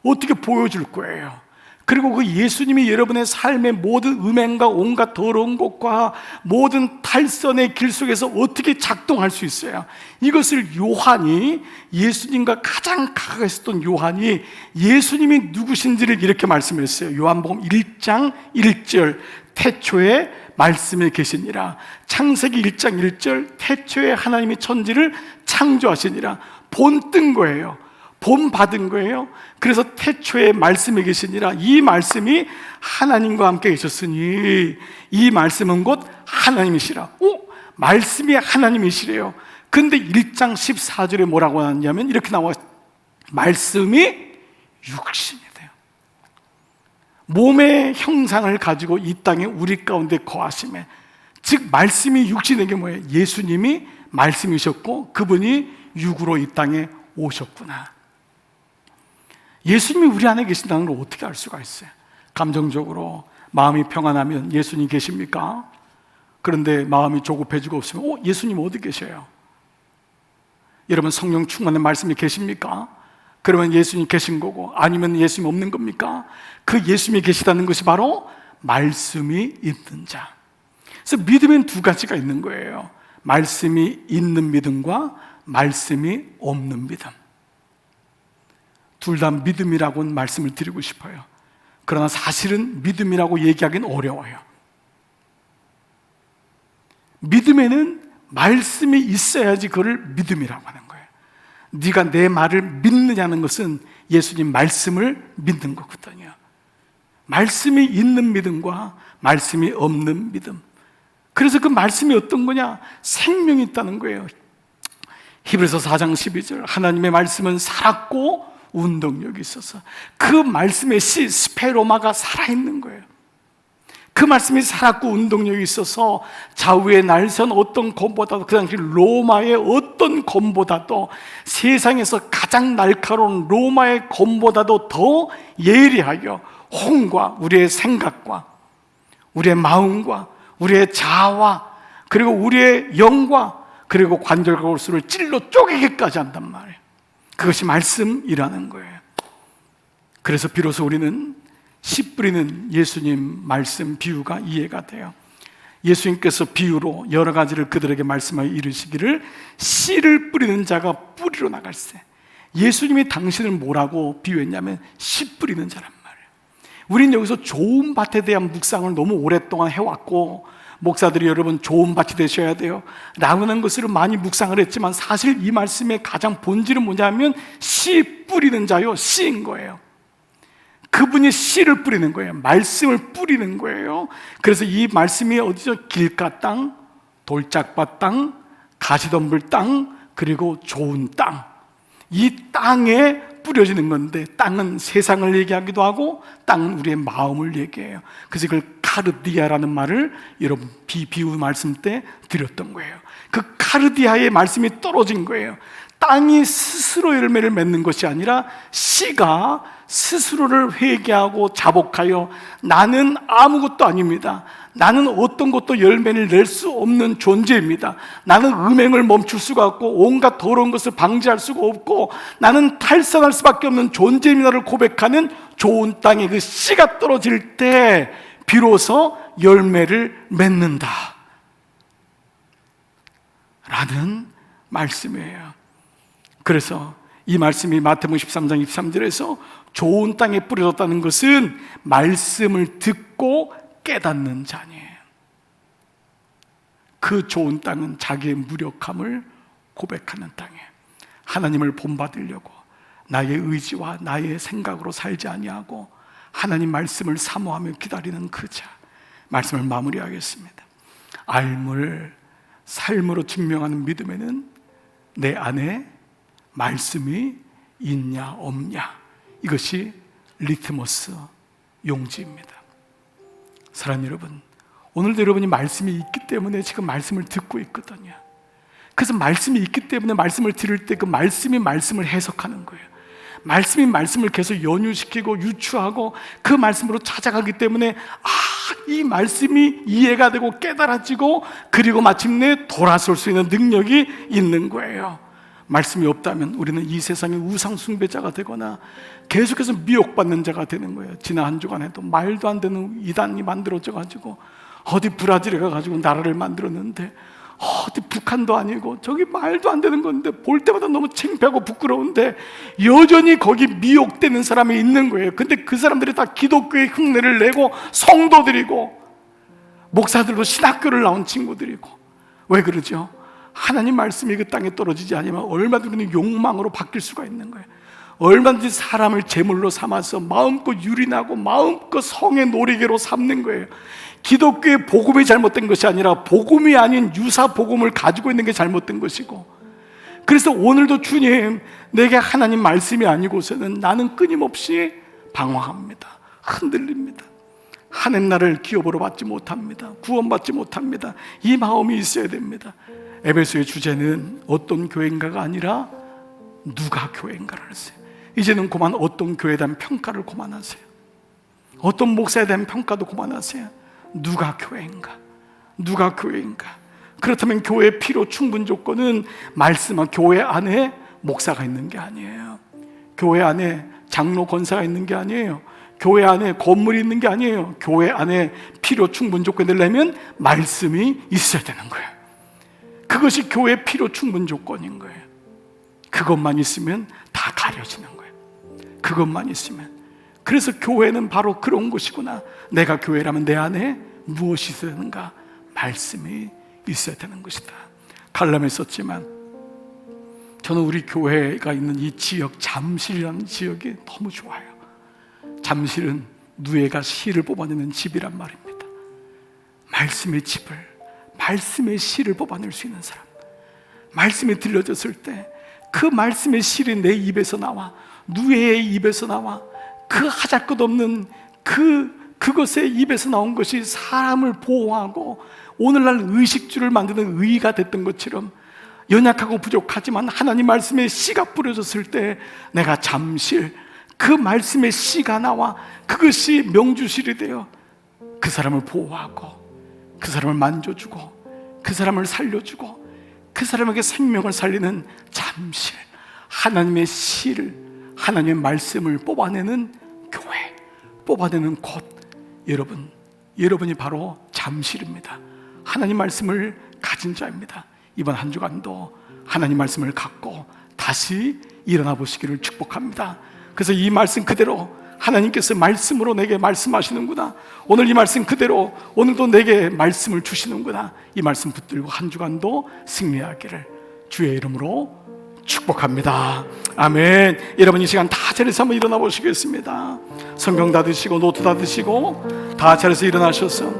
어떻게 보여줄 거예요? 그리고 그 예수님이 여러분의 삶의 모든 음행과 온갖 더러운 것과 모든 탈선의 길 속에서 어떻게 작동할 수 있어요? 이것을 요한이, 예수님과 가장 가까이 있었던 요한이 예수님이 누구신지를 이렇게 말씀했어요. 요한복음 1장 1절, 태초에 말씀이 계시니라. 창세기 1장 1절, 태초에 하나님이 천지를 창조하시니라. 본뜬 거예요. 본 받은 거예요. 그래서 태초에 말씀이 계시니라. 이 말씀이 하나님과 함께 계셨으니 이 말씀은 곧 하나님이시라. 말씀이 하나님이시래요. 근데 1장 14절에 뭐라고 하냐면 이렇게 나와, 말씀이 육신이 돼요. 몸의 형상을 가지고 이 땅에 우리 가운데 거하시매, 즉 말씀이 육신인 게 뭐예요? 예수님이 말씀이셨고 그분이 육으로 이 땅에 오셨구나. 예수님이 우리 안에 계신다는 걸 어떻게 알 수가 있어요? 감정적으로 마음이 평안하면 예수님 계십니까? 그런데 마음이 조급해지고 없으면 예수님 어디 계셔요? 여러분 성령 충만한 말씀이 계십니까? 그러면 예수님 계신 거고, 아니면 예수님 없는 겁니까? 그 예수님이 계시다는 것이 바로 말씀이 있는 자. 그래서 믿음엔 두 가지가 있는 거예요. 말씀이 있는 믿음과 말씀이 없는 믿음. 둘 다 믿음이라고는 말씀을 드리고 싶어요. 그러나 사실은 믿음이라고 얘기하기는 어려워요. 믿음에는 말씀이 있어야지 그걸 믿음이라고 하는 거예요. 네가 내 말을 믿느냐는 것은 예수님 말씀을 믿는 거거든요. 말씀이 있는 믿음과 말씀이 없는 믿음. 그래서 그 말씀이 어떤 거냐? 생명이 있다는 거예요. 히브리서 4장 12절, 하나님의 말씀은 살았고 운동력이 있어서, 그 말씀의 씨 스페로마가 살아있는 거예요. 그 말씀이 살았고 운동력이 있어서 좌우에 날선 어떤 검보다도, 그 당시 로마의 어떤 검보다도, 세상에서 가장 날카로운 로마의 검보다도 더 예리하여 혼과 우리의 생각과 우리의 마음과 우리의 자아와 그리고 우리의 영과 그리고 관절과 골수를 찔러 쪼개기까지 한단 말이에요. 그것이 말씀이라는 거예요. 그래서 비로소 우리는 씨 뿌리는 예수님 말씀 비유가 이해가 돼요. 예수님께서 비유로 여러 가지를 그들에게 말씀하여 이르시기를, 씨를 뿌리는 자가 뿌리로 나갈세. 예수님이 당신을 뭐라고 비유했냐면 씨 뿌리는 자란 말이에요. 우린 여기서 좋은 밭에 대한 묵상을 너무 오랫동안 해왔고, 목사들이 여러분 좋은 밭이 되셔야 돼요 라는 것을 많이 묵상을 했지만, 사실 이 말씀의 가장 본질은 뭐냐면 씨 뿌리는 자요, 씨인 거예요. 그분이 씨를 뿌리는 거예요. 말씀을 뿌리는 거예요. 그래서 이 말씀이 어디죠? 길가 땅, 돌짝밭 땅, 가시덤불 땅, 그리고 좋은 땅. 이 땅에 뿌려지는 건데, 땅은 세상을 얘기하기도 하고 땅은 우리의 마음을 얘기해요. 그래서 이걸 카르디아라는 말을 여러분 비유 말씀 때 드렸던 거예요. 그 카르디아의 말씀이 떨어진 거예요. 땅이 스스로 열매를 맺는 것이 아니라 씨가 스스로를 회개하고 자복하여 나는 아무것도 아닙니다, 나는 어떤 것도 열매를 낼 수 없는 존재입니다, 나는 음행을 멈출 수가 없고 온갖 더러운 것을 방지할 수가 없고 나는 탈선할 수밖에 없는 존재입니다를 고백하는 좋은 땅에 그 씨가 떨어질 때 비로소 열매를 맺는다 라는 말씀이에요. 그래서 이 말씀이 마태복음 13장 23절에서 좋은 땅에 뿌려졌다는 것은 말씀을 듣고 깨닫는 자니에요. 그 좋은 땅은 자기의 무력함을 고백하는 땅이에요. 하나님을 본받으려고 나의 의지와 나의 생각으로 살지 아니하고 하나님 말씀을 사모하며 기다리는 그 자. 말씀을 마무리하겠습니다. 알물 삶으로 증명하는 믿음에는 내 안에 말씀이 있냐 없냐, 이것이 리트머스 용지입니다. 사랑하는 여러분, 오늘도 여러분이 말씀이 있기 때문에 지금 말씀을 듣고 있거든요. 그래서 말씀이 있기 때문에 말씀을 들을 때 그 말씀이 말씀을 해석하는 거예요. 말씀이 말씀을 계속 연유시키고 유추하고 그 말씀으로 찾아가기 때문에 이 말씀이 이해가 되고 깨달아지고 그리고 마침내 돌아설 수 있는 능력이 있는 거예요. 말씀이 없다면 우리는 이 세상의 우상 숭배자가 되거나 계속해서 미혹받는 자가 되는 거예요. 지난 한 주간에도 말도 안 되는 이단이 만들어져 가지고 어디 브라질에 가가지고 나라를 만들었는데 어디 북한도 아니고 저기 말도 안 되는 건데 볼 때마다 너무 창피하고 부끄러운데 여전히 거기 미혹되는 사람이 있는 거예요. 근데 그 사람들이 다 기독교의 흉내를 내고 성도들이고 목사들도 신학교를 나온 친구들이고. 왜 그러죠? 하나님 말씀이 그 땅에 떨어지지 않으면 얼마든지 욕망으로 바뀔 수가 있는 거예요. 얼마든지 사람을 제물로 삼아서 마음껏 유린하고 마음껏 성의 놀이개로 삼는 거예요. 기독교의 복음이 잘못된 것이 아니라 복음이 아닌 유사 복음을 가지고 있는 게 잘못된 것이고, 그래서 오늘도 주님, 내게 하나님 말씀이 아니고서는 나는 끊임없이 방황합니다. 흔들립니다. 하는 날을 기업으로 받지 못합니다. 구원받지 못합니다. 이 마음이 있어야 됩니다. 에베소의 주제는 어떤 교회인가가 아니라 누가 교회인가를 했어요. 이제는 그만 어떤 교회에 대한 평가를 그만하세요. 어떤 목사에 대한 평가도 그만하세요. 누가 교회인가? 누가 교회인가? 그렇다면 교회의 필요 충분 조건은 말씀과 교회 안에 목사가 있는 게 아니에요. 교회 안에 장로 권사가 있는 게 아니에요. 교회 안에 건물이 있는 게 아니에요. 교회 안에 필요 충분 조건을 내면 말씀이 있어야 되는 거예요. 그것이 교회의 필요 충분 조건인 거예요. 그것만 있으면 다 가려지는 거예요. 그것만 있으면. 그래서 교회는 바로 그런 곳이구나. 내가 교회라면 내 안에 무엇이 있어야 되는가? 말씀이 있어야 되는 것이다. 칼럼에 썼지만 저는 우리 교회가 있는 이 지역, 잠실이라는 지역이 너무 좋아요. 잠실은 누에가 시를 뽑아내는 집이란 말입니다. 말씀의 집을, 말씀의 시를 뽑아낼 수 있는 사람, 말씀이 들려졌을 때 그 말씀의 시이 내 입에서 나와, 누에의 입에서 나와, 그 하잘것없는 그것의 입에서 나온 것이 사람을 보호하고 오늘날 의식주를 만드는 의가 됐던 것처럼 연약하고 부족하지만 하나님 말씀의 씨가 뿌려졌을 때 내가 잠실, 그 말씀의 씨가 나와 그것이 명주실이 되어 그 사람을 보호하고 그 사람을 만져주고 그 사람을 살려주고 그 사람에게 생명을 살리는 잠실, 하나님의 씨를, 하나님의 말씀을 뽑아내는 교회, 뽑아내는 곳, 여러분이 바로 잠실입니다. 하나님 말씀을 가진 자입니다. 이번 한 주간도 하나님 말씀을 갖고 다시 일어나 보시기를 축복합니다. 그래서 이 말씀 그대로 하나님께서 말씀으로 내게 말씀하시는구나, 오늘 이 말씀 그대로 오늘도 내게 말씀을 주시는구나, 이 말씀 붙들고 한 주간도 승리하기를 주의 이름으로 축복합니다. 아멘. 여러분 이 시간 다 자리에서 한번 일어나 보시겠습니다. 성경 다 드시고 노트 다 드시고 다 자리에서 일어나셔서,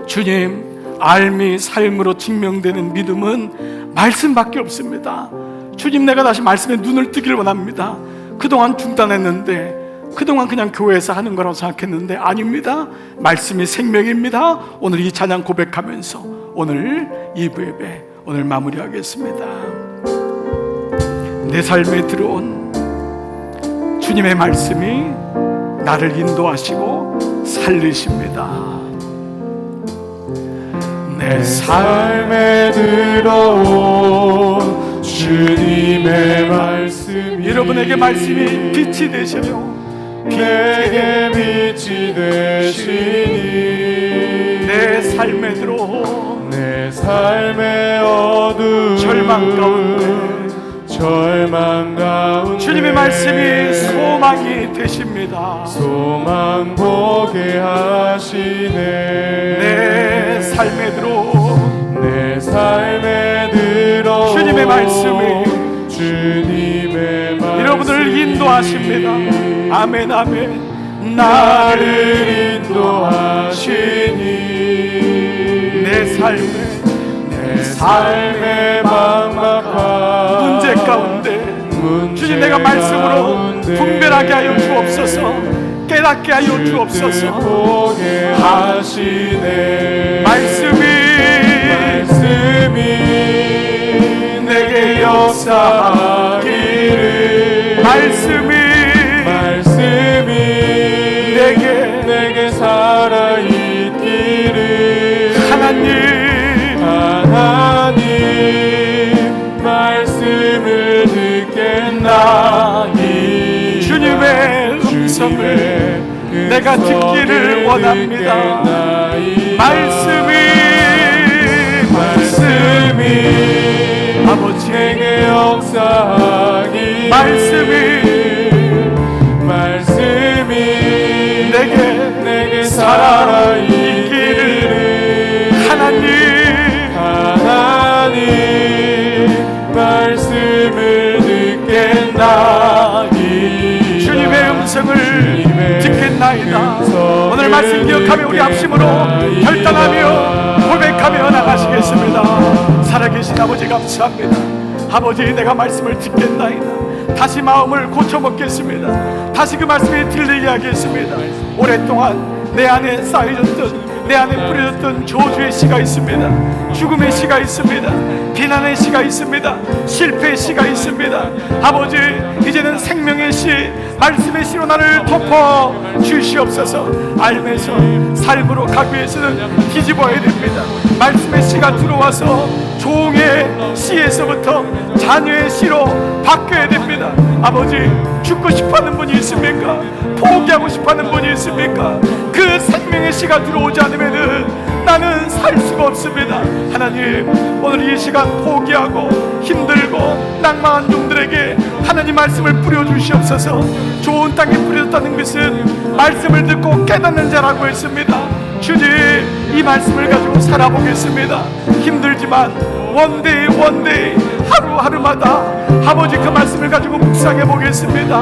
주님, 알미 삶으로 증명되는 믿음은 말씀밖에 없습니다. 주님, 내가 다시 말씀에 눈을 뜨기를 원합니다. 그동안 중단했는데, 그동안 그냥 교회에서 하는 거라고 생각했는데 아닙니다. 말씀이 생명입니다. 오늘 이 찬양 고백하면서 오늘 2부 예배 오늘 마무리하겠습니다. 내 삶에 들어온 주님의 말씀이 나를 인도하시고 살리십니다. 내 삶에 들어온 주님의 말씀이 여러분에게 말씀이 빛이 되셔요. 내게 빛이 되시니 내 삶에 들어온 내 삶의 어두운 절망 가운데 주님의 말씀이 소망이 되십니다. 소망 보게 하시네. 내 삶에 들어 주님의 말씀이 여러분을 인도하십니다. 아멘 아멘. 나를 인도하시니 내 삶의 막막한 문제 가운데 주님 내가 말씀으로 분별하게 하여 주옵소서. 깨닫게 하여 주옵소서. 말씀이 내게 역사하기를 말씀이 내게 살아있기를 하나님 말씀을 듣겠나이. 주님의 음성을 내가 듣기를 원합니다. 말씀이 아버지 내게 역사하기 말씀이 내게 살아있기를 하나님 말씀을 듣겠나이. 주님의 음성을 듣겠나이다. 오늘 말씀 기억하며 우리 합심으로 결단하며 고백하며 나가시겠습니다. 살아계신 아버지 감사합니다. 아버지 내가 말씀을 듣겠나이다. 다시 마음을 고쳐먹겠습니다. 다시 그 말씀이 들리게 하겠습니다. 오랫동안 내 안에 쌓여졌던 내 안에 뿌려졌던 저주의 씨가 있습니다. 죽음의 씨가 있습니다. 비난의 씨가 있습니다. 실패의 씨가 있습니다. 아버지 이제는 생명의 씨 말씀의 씨로 나를 덮어 주시옵소서. 알면서 삶으로 가기 위해서는 뒤집어야 됩니다. 말씀의 씨가 들어와서 종의 씨에서부터 자녀의 씨로 바뀌어야 됩니다. 아버지 죽고 싶어하는 분이 있습니까? 포기하고 싶어하는 분이 있습니까? 그 생명의 씨가 들어오지 않으면은 나는 살 수가 없습니다. 하나님 오늘 이 시간 포기하고 힘들고 낭만한 종들에게 하나님 말씀을 뿌려주시옵소서. 좋은 땅에 뿌려졌다는 것은 말씀을 듣고 깨닫는 자라고 했습니다. 주님 이 말씀을 가지고 살아보겠습니다. 힘들지만 원데이 하루하루마다 아버지 그 말씀을 가지고 묵상해 보겠습니다.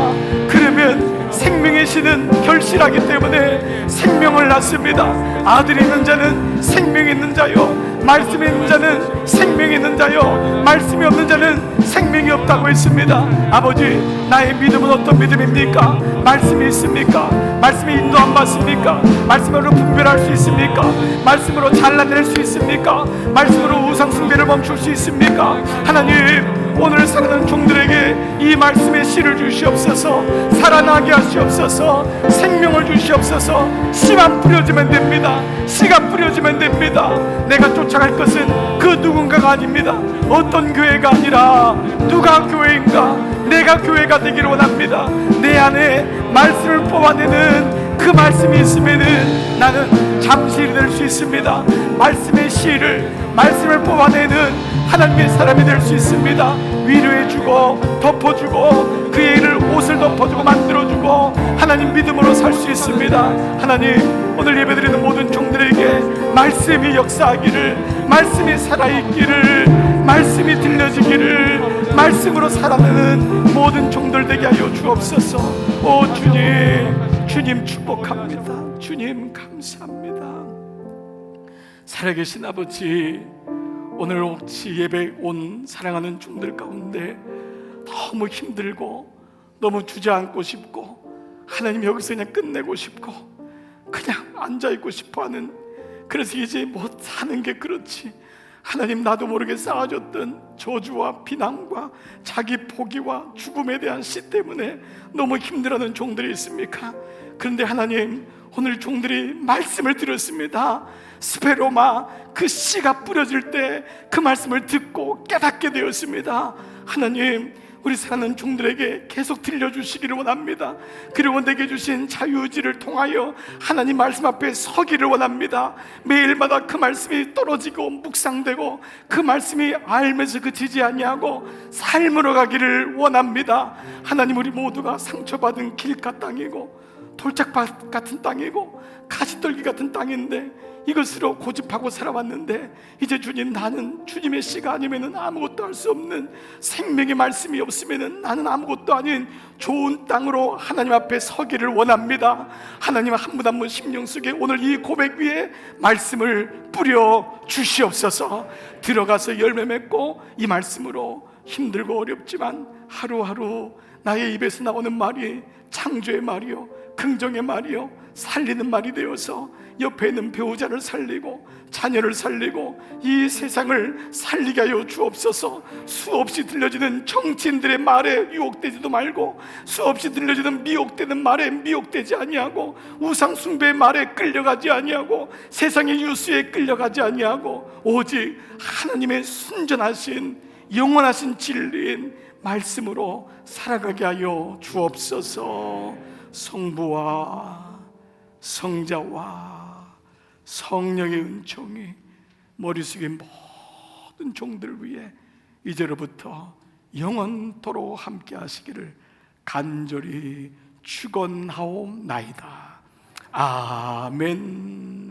그러면 생명의 씨는 결실하기 때문에 생명을 낳습니다. 아들이 있는 자는 생명이 있는 자요 말씀이 있는 자는 생명이 있는 자요 말씀이 없는 자는 생명이 없다고 했습니다. 아버지 나의 믿음은 어떤 믿음입니까? 말씀이 있습니까? 말씀이 인도 안 받습니까? 말씀으로 분별할 수 있습니까? 말씀으로 잘라낼 수 있습니까? 말씀으로 우상 숭배를 멈출 수 있습니까? 하나님 오늘 사는 종들에게 이 말씀의 씨를 주시옵소서. 살아나게 하시옵소서. 생명을 주시옵소서. 씨만 뿌려주면 됩니다. 씨가 뿌려주면 됩니다. 내가 쫓아갈 것은 그 누군가가 아닙니다. 어떤 교회가 아니라 누가 교회인가? 내가 교회가 되기를 원합니다. 내 안에 말씀을 뽑아내는 그 말씀이 있으면은 나는 잠실이 될 수 있습니다. 말씀의 씨를 말씀을 뽑아내는 하나님의 사람이 될 수 있습니다. 위로해주고 덮어주고 그의 일을 옷을 덮어주고 만들어주고 하나님 믿음으로 살 수 있습니다. 하나님 오늘 예배드리는 모든 종들에게 말씀이 역사하기를 말씀이 살아있기를 말씀이 들려지기를 말씀으로 살아내는 모든 종들 되게 하여 주옵소서. 오 주님 축복합니다. 주님 감사합니다. 살아계신 아버지 오늘 혹시 예배 온 사랑하는 종들 가운데 너무 힘들고 너무 주저앉고 싶고 하나님 여기서 그냥 끝내고 싶고 그냥 앉아있고 싶어하는 그래서 이제 못 사는 게 그렇지 하나님 나도 모르게 쌓아줬던 저주와 비난과 자기 포기와 죽음에 대한 씨 때문에 너무 힘들어하는 종들이 있습니까? 그런데 하나님 오늘 종들이 말씀을 들었습니다. 스페로마 그 씨가 뿌려질 때 그 말씀을 듣고 깨닫게 되었습니다. 하나님 우리 사랑하는 종들에게 계속 들려주시기를 원합니다. 그리고 내게 주신 자유의지를 통하여 하나님 말씀 앞에 서기를 원합니다. 매일마다 그 말씀이 떨어지고 묵상되고 그 말씀이 알면서 그치지 아니하고 삶으로 가기를 원합니다. 하나님, 우리 모두가 상처받은 길가 땅이고 돌짝밭 같은 땅이고 가시떨기 같은 땅인데 이것으로 고집하고 살아왔는데 이제 주님, 나는 주님의 씨가 아니면 아무것도 할 수 없는, 생명의 말씀이 없으면 나는 아무것도 아닌 좋은 땅으로 하나님 앞에 서기를 원합니다. 하나님, 한 분 한 분 심령 속에 오늘 이 고백 위에 말씀을 뿌려 주시옵소서. 들어가서 열매 맺고 이 말씀으로 힘들고 어렵지만 하루하루 나의 입에서 나오는 말이 창조의 말이요, 긍정의 말이요, 살리는 말이 되어서 옆에 있는 배우자를 살리고 자녀를 살리고 이 세상을 살리게 하여 주옵소서. 수없이 들려지는 정치인들의 말에 유혹되지도 말고, 수없이 들려지는 미혹되는 말에 미혹되지 아니하고, 우상 숭배의 말에 끌려가지 아니하고, 세상의 유수에 끌려가지 아니하고, 오직 하나님의 순전하신 영원하신 진리인 말씀으로 살아가게 하여 주옵소서. 성부와 성자와 성령의 은총이 머릿속의 모든 종들 위해 이제로부터 영원토록 함께 하시기를 간절히 축원하옵나이다. 아멘.